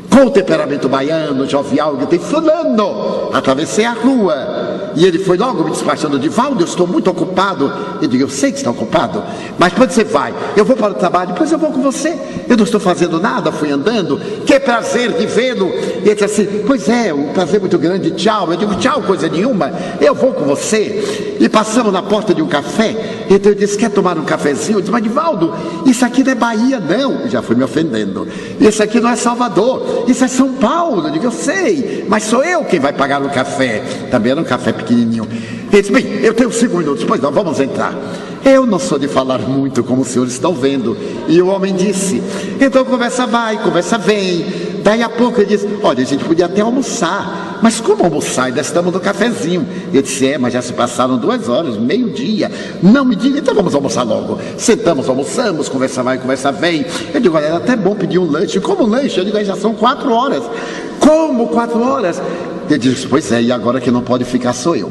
com o temperamento baiano, jovial, que tem: fulano, atravessei a rua, e ele foi logo me despachando: Divaldo, eu estou muito ocupado. Eu digo: eu sei que está ocupado, mas quando você vai? Eu vou para o trabalho, depois eu vou com você, eu não estou fazendo nada, fui andando, que prazer de vê-lo. E ele disse assim: pois é, um prazer muito grande, tchau. Eu digo: tchau coisa nenhuma, eu vou com você. E passamos na porta de um café, então eu disse: quer tomar um cafezinho? Eu disse: mas Divaldo, isso aqui não é Bahia não. Já foi me ofendendo. Isso aqui não é Salvador, isso é São Paulo. Eu digo: eu sei, mas sou eu quem vai pagar o café. Também era um café pequenininho. Ele disse: bem, eu tenho 5 minutos. Pois não, vamos entrar. Eu não sou de falar muito, como os senhores estão vendo. E o homem disse: então conversa vai, conversa vem. Daí a pouco ele disse: olha, a gente podia até almoçar. Mas como almoçar? Ainda estamos no cafezinho. Eu disse: é, mas já se passaram 2 horas, meio-dia. Não me diga, então vamos almoçar logo. Sentamos, almoçamos, conversa vai, conversa vem. Eu digo: olha, era até bom pedir um lanche. Como lanche? Eu digo: aí já são 4 horas. Como 4 horas? Ele disse: pois é, e agora que não pode ficar sou eu.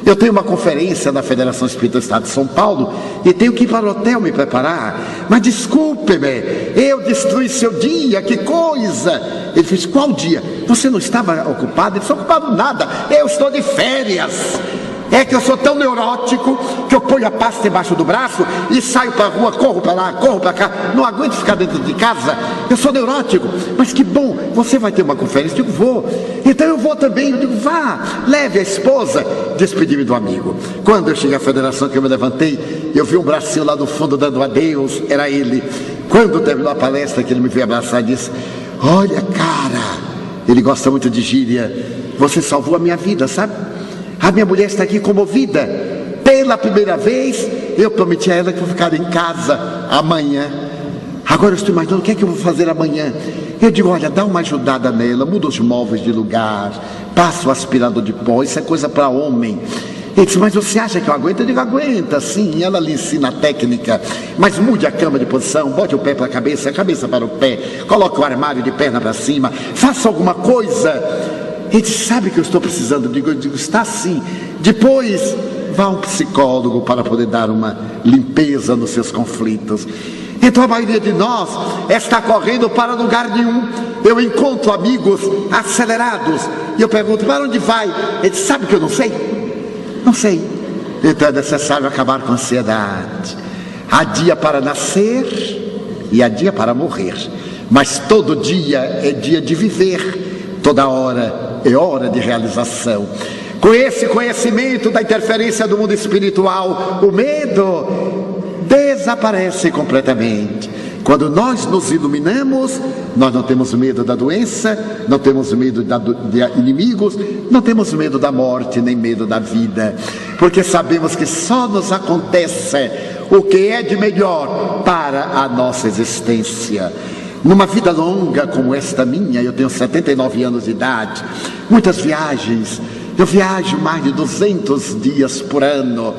Eu tenho uma conferência na Federação Espírita do Estado de São Paulo e tenho que ir para o hotel me preparar. Mas desculpe-me, eu destruí seu dia, que coisa. Ele disse: qual dia? Você não estava ocupado? Ele disse: ocupado nada, eu estou de férias. É que eu sou tão neurótico que eu ponho a pasta embaixo do braço e saio para a rua, corro para lá, corro para cá. Não aguento ficar dentro de casa. Eu sou neurótico. Mas que bom, você vai ter uma conferência? Eu digo: vou. Então eu vou também. Eu digo: vá, leve a esposa. Despedi-me do amigo. Quando eu cheguei à federação, que eu me levantei, eu vi um bracinho lá no fundo dando adeus, era ele. Quando terminou a palestra, que ele me veio abraçar e disse: olha, cara, ele gosta muito de gíria, você salvou a minha vida, sabe? A minha mulher está aqui comovida. Pela primeira vez, eu prometi a ela que vou ficar em casa amanhã. Agora eu estou imaginando o que é que eu vou fazer amanhã. Eu digo: olha, dá uma ajudada nela, muda os móveis de lugar, passa o aspirador de pó, isso é coisa para homem. Ele disse: mas você acha que eu aguento? Eu digo: aguenta, sim. Ela lhe ensina a técnica, mas mude a cama de posição, bote o pé para a cabeça para o pé, coloque o armário de perna para cima, faça alguma coisa. Ele disse: sabe que eu estou precisando? Eu digo: está sim. Depois vá a um psicólogo para poder dar uma limpeza nos seus conflitos. Então a maioria de nós está correndo para lugar nenhum. Eu encontro amigos acelerados e eu pergunto: para onde vai? Ele diz: sabe que eu não sei? Não sei. Então é necessário acabar com a ansiedade. Há dia para nascer e há dia para morrer, mas todo dia é dia de viver, toda hora é hora de realização. Com esse conhecimento da interferência do mundo espiritual, o medo desaparece completamente. Quando nós nos iluminamos, nós não temos medo da doença, não temos medo de inimigos, não temos medo da morte, nem medo da vida, porque sabemos que só nos acontece o que é de melhor para a nossa existência. Numa vida longa como esta minha, eu tenho 79 anos de idade, muitas viagens, eu viajo mais de 200 dias por ano.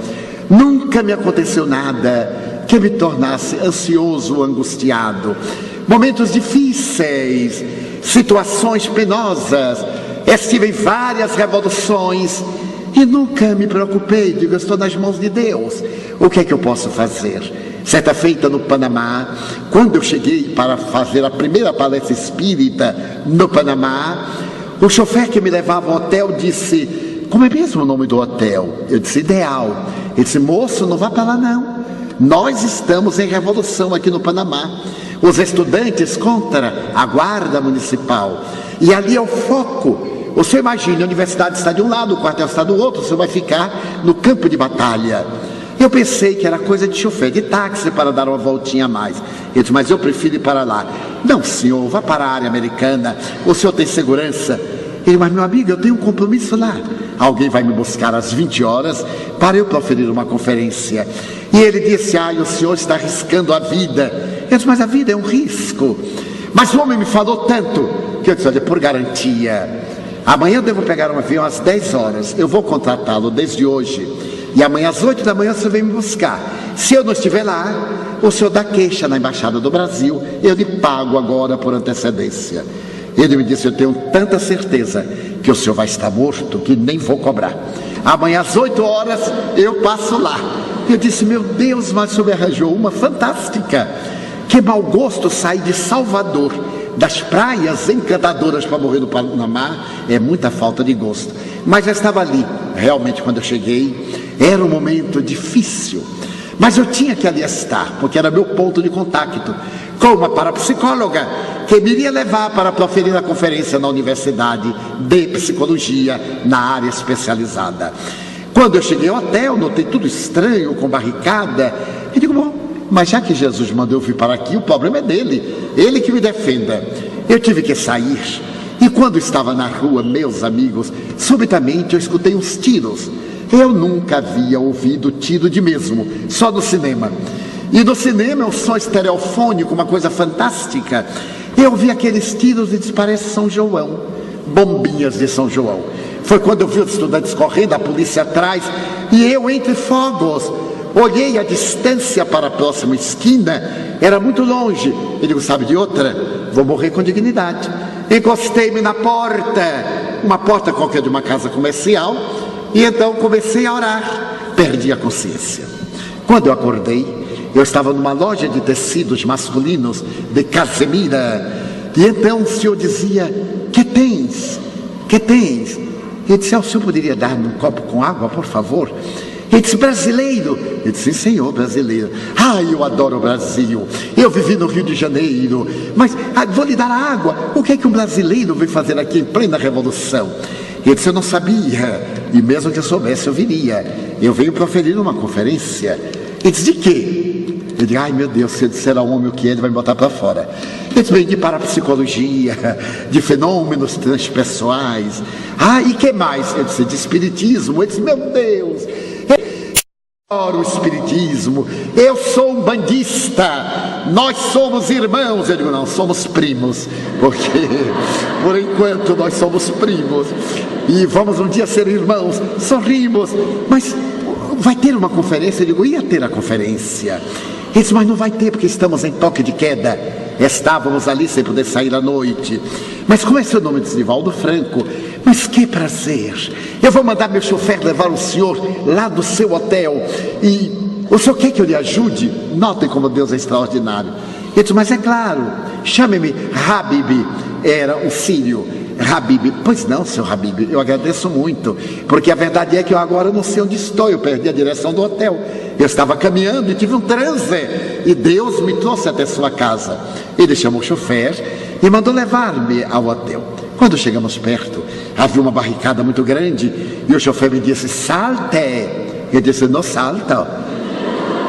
Nunca me aconteceu nada que me tornasse ansioso ou angustiado. Momentos difíceis, situações penosas, estive em várias revoluções e nunca me preocupei. Digo: eu estou nas mãos de Deus, o que é que eu posso fazer? Certa feita no Panamá, quando eu cheguei para fazer a primeira palestra espírita no Panamá, o chofer que me levava ao hotel disse: como é mesmo o nome do hotel? Eu disse: Ideal. Ele disse: moço, não vá para lá não, nós estamos em revolução aqui no Panamá, os estudantes contra a guarda municipal, e ali é o foco. Você imagina, a universidade está de um lado, o quartel está do outro, você vai ficar no campo de batalha. Eu pensei que era coisa de chofer de táxi para dar uma voltinha a mais. Ele disse: mas eu prefiro ir para lá. Não, senhor, vá para a área americana, o senhor tem segurança. Ele: mas meu amigo, eu tenho um compromisso lá. Alguém vai me buscar às 20 horas para eu proferir uma conferência. E ele disse: o senhor está arriscando a vida. Eu disse: mas a vida é um risco. Mas o homem me falou tanto que eu disse: olha, por garantia, amanhã eu devo pegar um avião às 10 horas, eu vou contratá-lo desde hoje, e amanhã às 8 da manhã você vem me buscar. Se eu não estiver lá, o senhor dá queixa na Embaixada do Brasil, eu lhe pago agora por antecedência. Ele me disse: eu tenho tanta certeza que o senhor vai estar morto que nem vou cobrar. Amanhã às 8 horas eu passo lá. Eu disse: meu Deus, mas o senhor me arranjou uma fantástica. Que mau gosto sair de Salvador, das praias encantadoras, para morrer no Panamá. É muita falta de gosto. Mas já estava ali. Realmente, quando eu cheguei, era um momento difícil, mas eu tinha que ali estar, porque era meu ponto de contato com uma parapsicóloga que me iria levar para proferir a conferência na Universidade de Psicologia, na área especializada. Quando eu cheguei ao hotel, notei tudo estranho, com barricada, e digo: bom, mas já que Jesus mandou eu vir para aqui, o problema é dele, ele que me defenda. Eu tive que sair, e quando estava na rua, meus amigos, subitamente eu escutei uns tiros. Eu nunca havia ouvido tiro de mesmo, só no cinema. E no cinema é um som estereofônico, uma coisa fantástica. Eu ouvi aqueles tiros e disse: parece São João, bombinhas de São João. Foi quando eu vi os estudantes correndo, a polícia atrás, e eu entre fogos. Olhei a distância para a próxima esquina, era muito longe. Eu digo: sabe de outra? Vou morrer com dignidade. Encostei-me na porta, uma porta qualquer de uma casa comercial, e então comecei a orar. Perdi a consciência. Quando eu acordei, eu estava numa loja de tecidos masculinos de Casemira, e então o senhor dizia: que tens? Que tens? Eu disse: o senhor poderia dar-me um copo com água, por favor? Ele disse: brasileiro? Eu disse: sim, senhor, brasileiro. Eu adoro o Brasil, eu vivi no Rio de Janeiro, mas vou lhe dar a água. O que é que um brasileiro veio fazer aqui em plena revolução? Ele disse: eu não sabia, e mesmo que eu soubesse eu viria. Eu venho proferir uma conferência. Ele disse, de quê? Eu digo, ai meu Deus, se eu disser ao homem o que é, ele vai me botar para fora. Ele disse, de parapsicologia, de fenômenos transpessoais. Ah, e que mais? Eu disse, de espiritismo. Ele disse, meu Deus, eu adoro o espiritismo, eu sou um bandista, nós somos irmãos. Eu digo, não, somos primos, porque por enquanto nós somos primos, e vamos um dia ser irmãos. Sorrimos, mas vai ter uma conferência? Eu digo, ia ter a conferência. Ele disse, mas não vai ter porque estamos em toque de queda. Estávamos ali sem poder sair à noite. Mas como é seu nome? Disse, Divaldo Franco. Mas que prazer. Eu vou mandar meu chofer levar o senhor lá do seu hotel. E o senhor quer que eu lhe ajude? Notem como Deus é extraordinário. Ele disse, mas é claro, chame-me Habib. Era o filho. Habib, pois não, seu Habib, eu agradeço muito, porque a verdade é que eu agora não sei onde estou, eu perdi a direção do hotel. Eu estava caminhando e tive um transe, e Deus me trouxe até sua casa. Ele chamou o chofer e mandou levar-me ao hotel. Quando chegamos perto, havia uma barricada muito grande, e o chofer me disse, salte. Eu disse, não salto.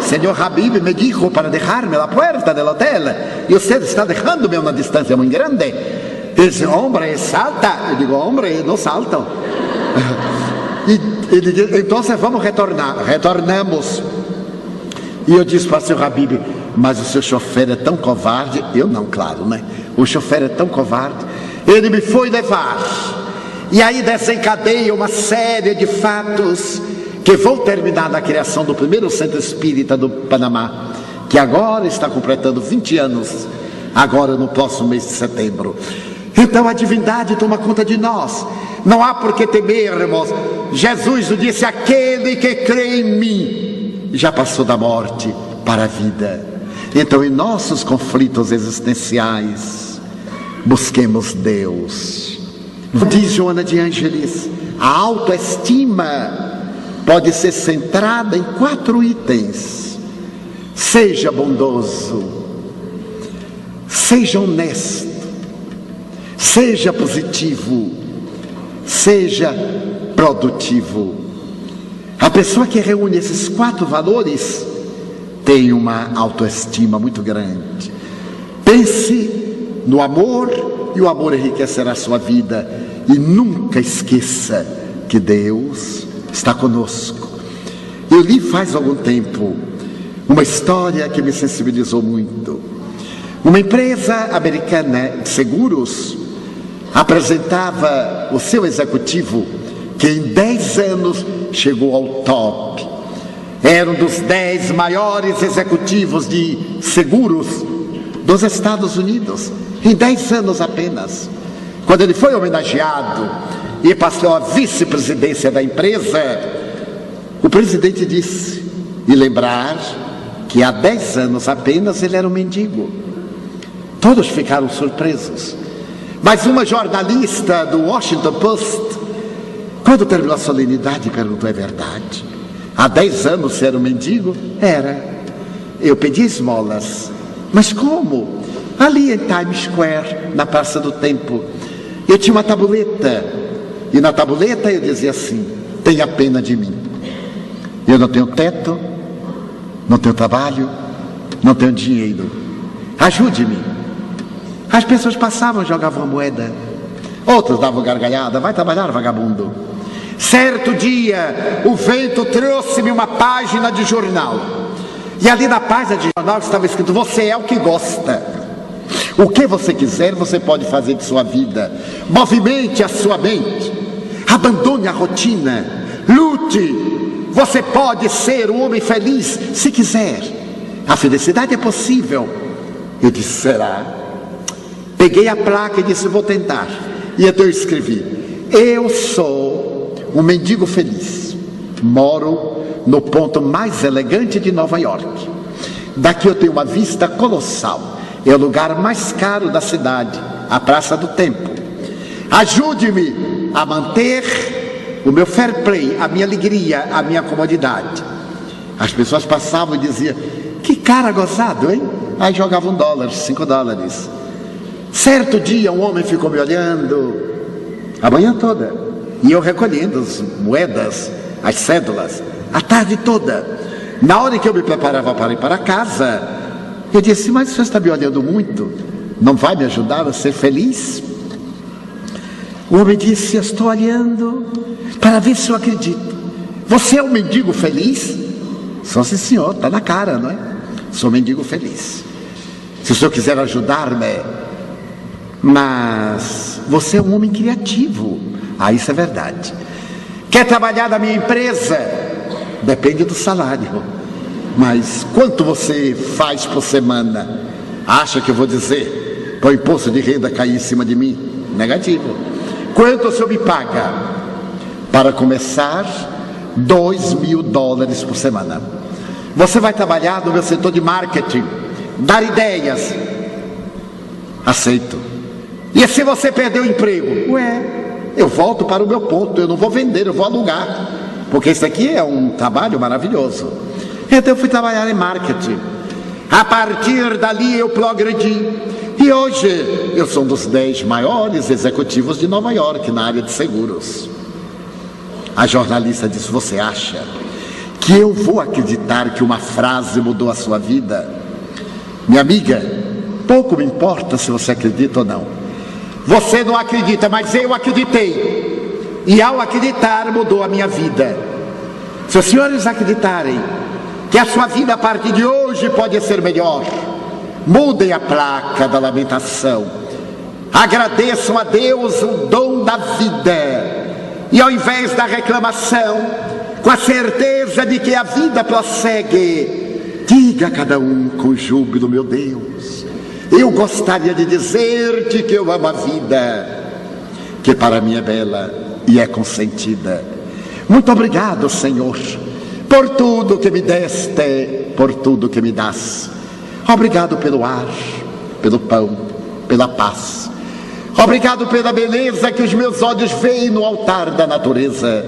Senhor Habib me dijo para deixar-me na porta do hotel, e você está deixando-me uma distância muito grande. Ele disse, hombre, salta. Eu digo, hombre, não salto. E ele disse, então vamos retornar. Retornamos. E eu disse para o senhor Habib, mas o seu chofer é tão covarde. Eu não, claro, né? O chofer é tão covarde. Ele me foi levar. E aí desencadeia uma série de fatos que vão terminar na criação do primeiro centro espírita do Panamá, que agora está completando 20 anos, agora no próximo mês de setembro. Então a divindade toma conta de nós. Não há por que temermos. Jesus disse, aquele que crê em mim já passou da morte para a vida. Então em nossos conflitos existenciais, busquemos Deus. Diz Joana de Ângeles, a autoestima pode ser centrada em 4 itens. Seja bondoso, seja honesto, seja positivo, seja produtivo. A pessoa que reúne esses 4 valores tem uma autoestima muito grande. Pense no amor, e o amor enriquecerá a sua vida. E nunca esqueça que Deus está conosco. Eu li faz algum tempo uma história que me sensibilizou muito. Uma empresa americana de seguros apresentava o seu executivo, que em 10 anos chegou ao top. Era um dos 10 maiores executivos de seguros dos Estados Unidos, em 10 anos apenas. Quando ele foi homenageado e passou a vice-presidência da empresa, o presidente disse, e lembrar que há 10 anos apenas ele era um mendigo. Todos ficaram surpresos. Mas uma jornalista do Washington Post, quando terminou a solenidade, perguntou, é verdade? Há 10 anos você era um mendigo? Era. Eu pedi esmolas. Mas como? Ali em Times Square, na Praça do Tempo, eu tinha uma tabuleta. E na tabuleta eu dizia assim, tenha pena de mim. Eu não tenho teto, não tenho trabalho, não tenho dinheiro. Ajude-me. As pessoas passavam e jogavam a moeda. Outros davam gargalhada, vai trabalhar, vagabundo. Certo dia, o vento trouxe-me uma página de jornal. E ali na página de jornal estava escrito, você é o que gosta. O que você quiser, você pode fazer de sua vida. Movimente a sua mente. Abandone a rotina. Lute. Você pode ser um homem feliz se quiser. A felicidade é possível. Eu disse, será? Peguei a placa e disse, vou tentar. E então eu escrevi, eu sou um mendigo feliz. Moro no ponto mais elegante de Nova York. Daqui eu tenho uma vista colossal. É o lugar mais caro da cidade, a Praça do Tempo. Ajude-me a manter o meu fair play, a minha alegria, a minha comodidade. As pessoas passavam e diziam, que cara gozado, hein? Aí jogavam $1, $5. Certo dia um homem ficou me olhando a manhã toda, e eu recolhendo as moedas, as cédulas, a tarde toda. Na hora em que eu me preparava para ir para casa, eu disse: mas o senhor está me olhando muito, não vai me ajudar a ser feliz? O homem disse: eu estou olhando para ver se eu acredito. Você é um mendigo feliz? Só sim, senhor, está na cara, não é? Sou um mendigo feliz. Se o senhor quiser ajudar-me, mas você é um homem criativo. Isso é verdade. Quer trabalhar na minha empresa? Depende do salário. Mas quanto você faz por semana? Acha que eu vou dizer para o imposto de renda cair em cima de mim? Negativo. Quanto o senhor me paga? Para começar, $2.000 por semana. Você vai trabalhar no meu setor de marketing, dar ideias. Aceito. E se você perder o emprego? Eu volto para o meu ponto, eu não vou vender, eu vou alugar, porque isso aqui é um trabalho maravilhoso. Então eu fui trabalhar em marketing. A partir dali eu progredi, e hoje eu sou um dos 10 maiores executivos de Nova York na área de seguros. A jornalista disse: você acha que eu vou acreditar que uma frase mudou a sua vida? Minha amiga, pouco me importa se você acredita ou não. Você não acredita, mas eu acreditei. E ao acreditar, mudou a minha vida. Se os senhores acreditarem que a sua vida a partir de hoje pode ser melhor, mudem a placa da lamentação. Agradeçam a Deus o dom da vida. E ao invés da reclamação, com a certeza de que a vida prossegue, diga a cada um com júbilo: meu Deus, eu gostaria de dizer-te que eu amo a vida, que para mim é bela e é consentida. Muito obrigado, Senhor, por tudo que me deste, por tudo que me dás. Obrigado pelo ar, pelo pão, pela paz. Obrigado pela beleza que os meus olhos veem no altar da natureza.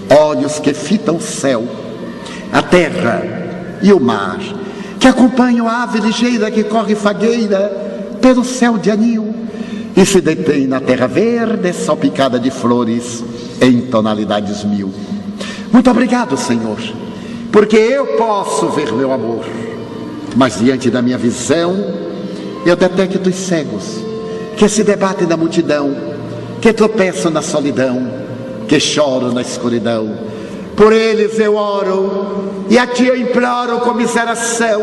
Olhos que fitam o céu, a terra e o mar, que acompanham a ave ligeira que corre fagueira pelo céu de anil e se detém na terra verde salpicada de flores em tonalidades 1000. Muito obrigado, Senhor, porque eu posso ver meu amor, mas diante da minha visão eu detecto os cegos que se debatem na multidão, que tropeçam na solidão, que choram na escuridão. Por eles eu oro e a ti eu imploro comiseração,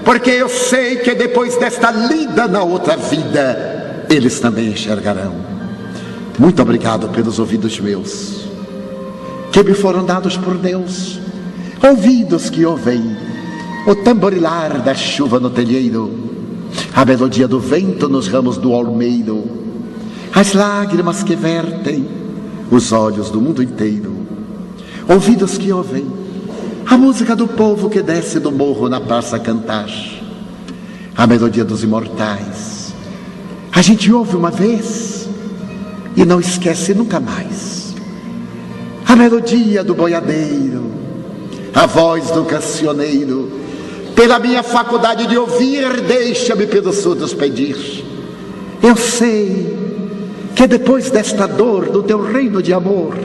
porque eu sei que depois desta lida na outra vida, eles também enxergarão. Muito obrigado pelos ouvidos meus, que me foram dados por Deus, ouvidos que ouvem o tamborilar da chuva no telheiro, a melodia do vento nos ramos do almeiro, as lágrimas que vertem os olhos do mundo inteiro. Ouvidos que ouvem a música do povo que desce do morro na praça a cantar, a melodia dos imortais. A gente ouve uma vez e não esquece nunca mais. A melodia do boiadeiro, a voz do cancioneiro. Pela minha faculdade de ouvir, deixa-me pelos surdos pedir. Eu sei que depois desta dor do teu reino de amor,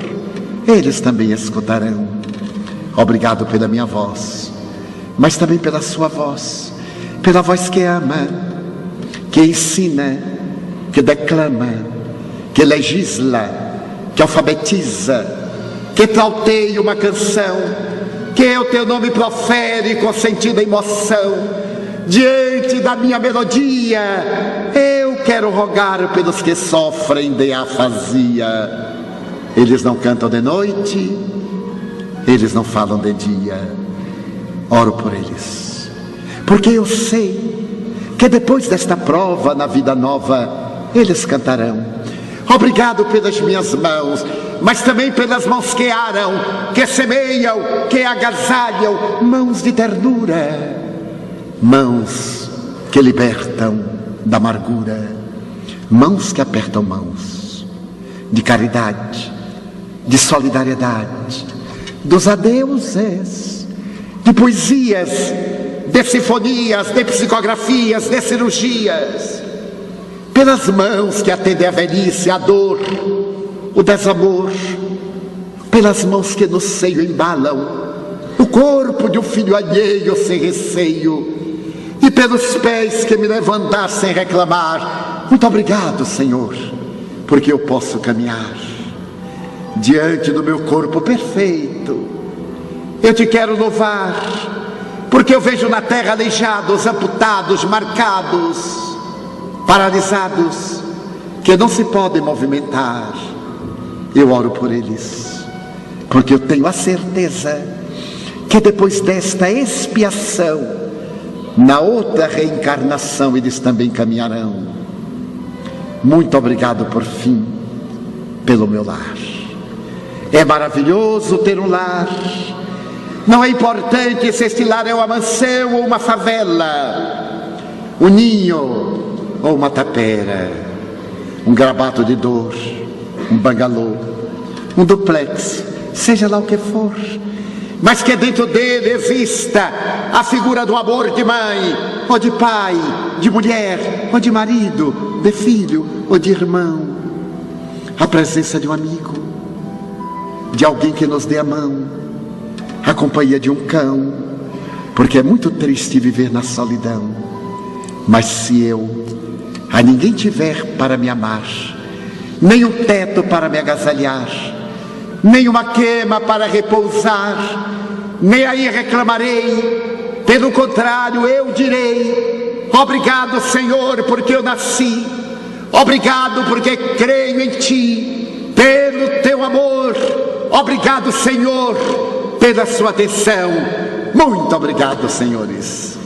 eles também escutarão. Obrigado pela minha voz, mas também pela sua voz, pela voz que ama, que ensina, que declama, que legisla, que alfabetiza, que trauteia uma canção, que o teu nome profere com sentido emoção. Diante da minha melodia, eu quero rogar pelos que sofrem de afasia. Eles não cantam de noite, eles não falam de dia. Oro por eles, porque eu sei que depois desta prova na vida nova, eles cantarão. Obrigado pelas minhas mãos, mas também pelas mãos que aram, que semeiam, que agasalham, mãos de ternura, mãos que libertam da amargura, mãos que apertam mãos, de caridade, de solidariedade, dos adeuses, de poesias, de sinfonias, de psicografias, de cirurgias, pelas mãos que atendem a velhice, a dor, o desamor, pelas mãos que no seio embalam o corpo de um filho alheio sem receio, e pelos pés que me levam a andar sem reclamar. Muito obrigado, Senhor, porque eu posso caminhar diante do meu corpo perfeito. Eu te quero louvar, porque eu vejo na terra aleijados, amputados, marcados, paralisados, que não se podem movimentar. Eu oro por eles, porque eu tenho a certeza que depois desta expiação, na outra reencarnação eles também caminharão. Muito obrigado por fim pelo meu lar. É maravilhoso ter um lar. Não é importante se este lar é uma mansão ou uma favela, um ninho ou uma tapera, um gravado de dor, um bangalô, um duplex, seja lá o que for, mas que dentro dele exista a figura do amor de mãe, ou de pai, de mulher, ou de marido, de filho, ou de irmão, a presença de um amigo, de alguém que nos dê a mão, a companhia de um cão, porque é muito triste viver na solidão. Mas se eu a ninguém tiver para me amar, nem um teto para me agasalhar, nem uma cama para repousar, nem aí reclamarei. Pelo contrário, eu direi: obrigado, Senhor, porque eu nasci. Obrigado porque creio em Ti, pelo Teu amor. Obrigado, Senhor, pela sua atenção. Muito obrigado, senhores.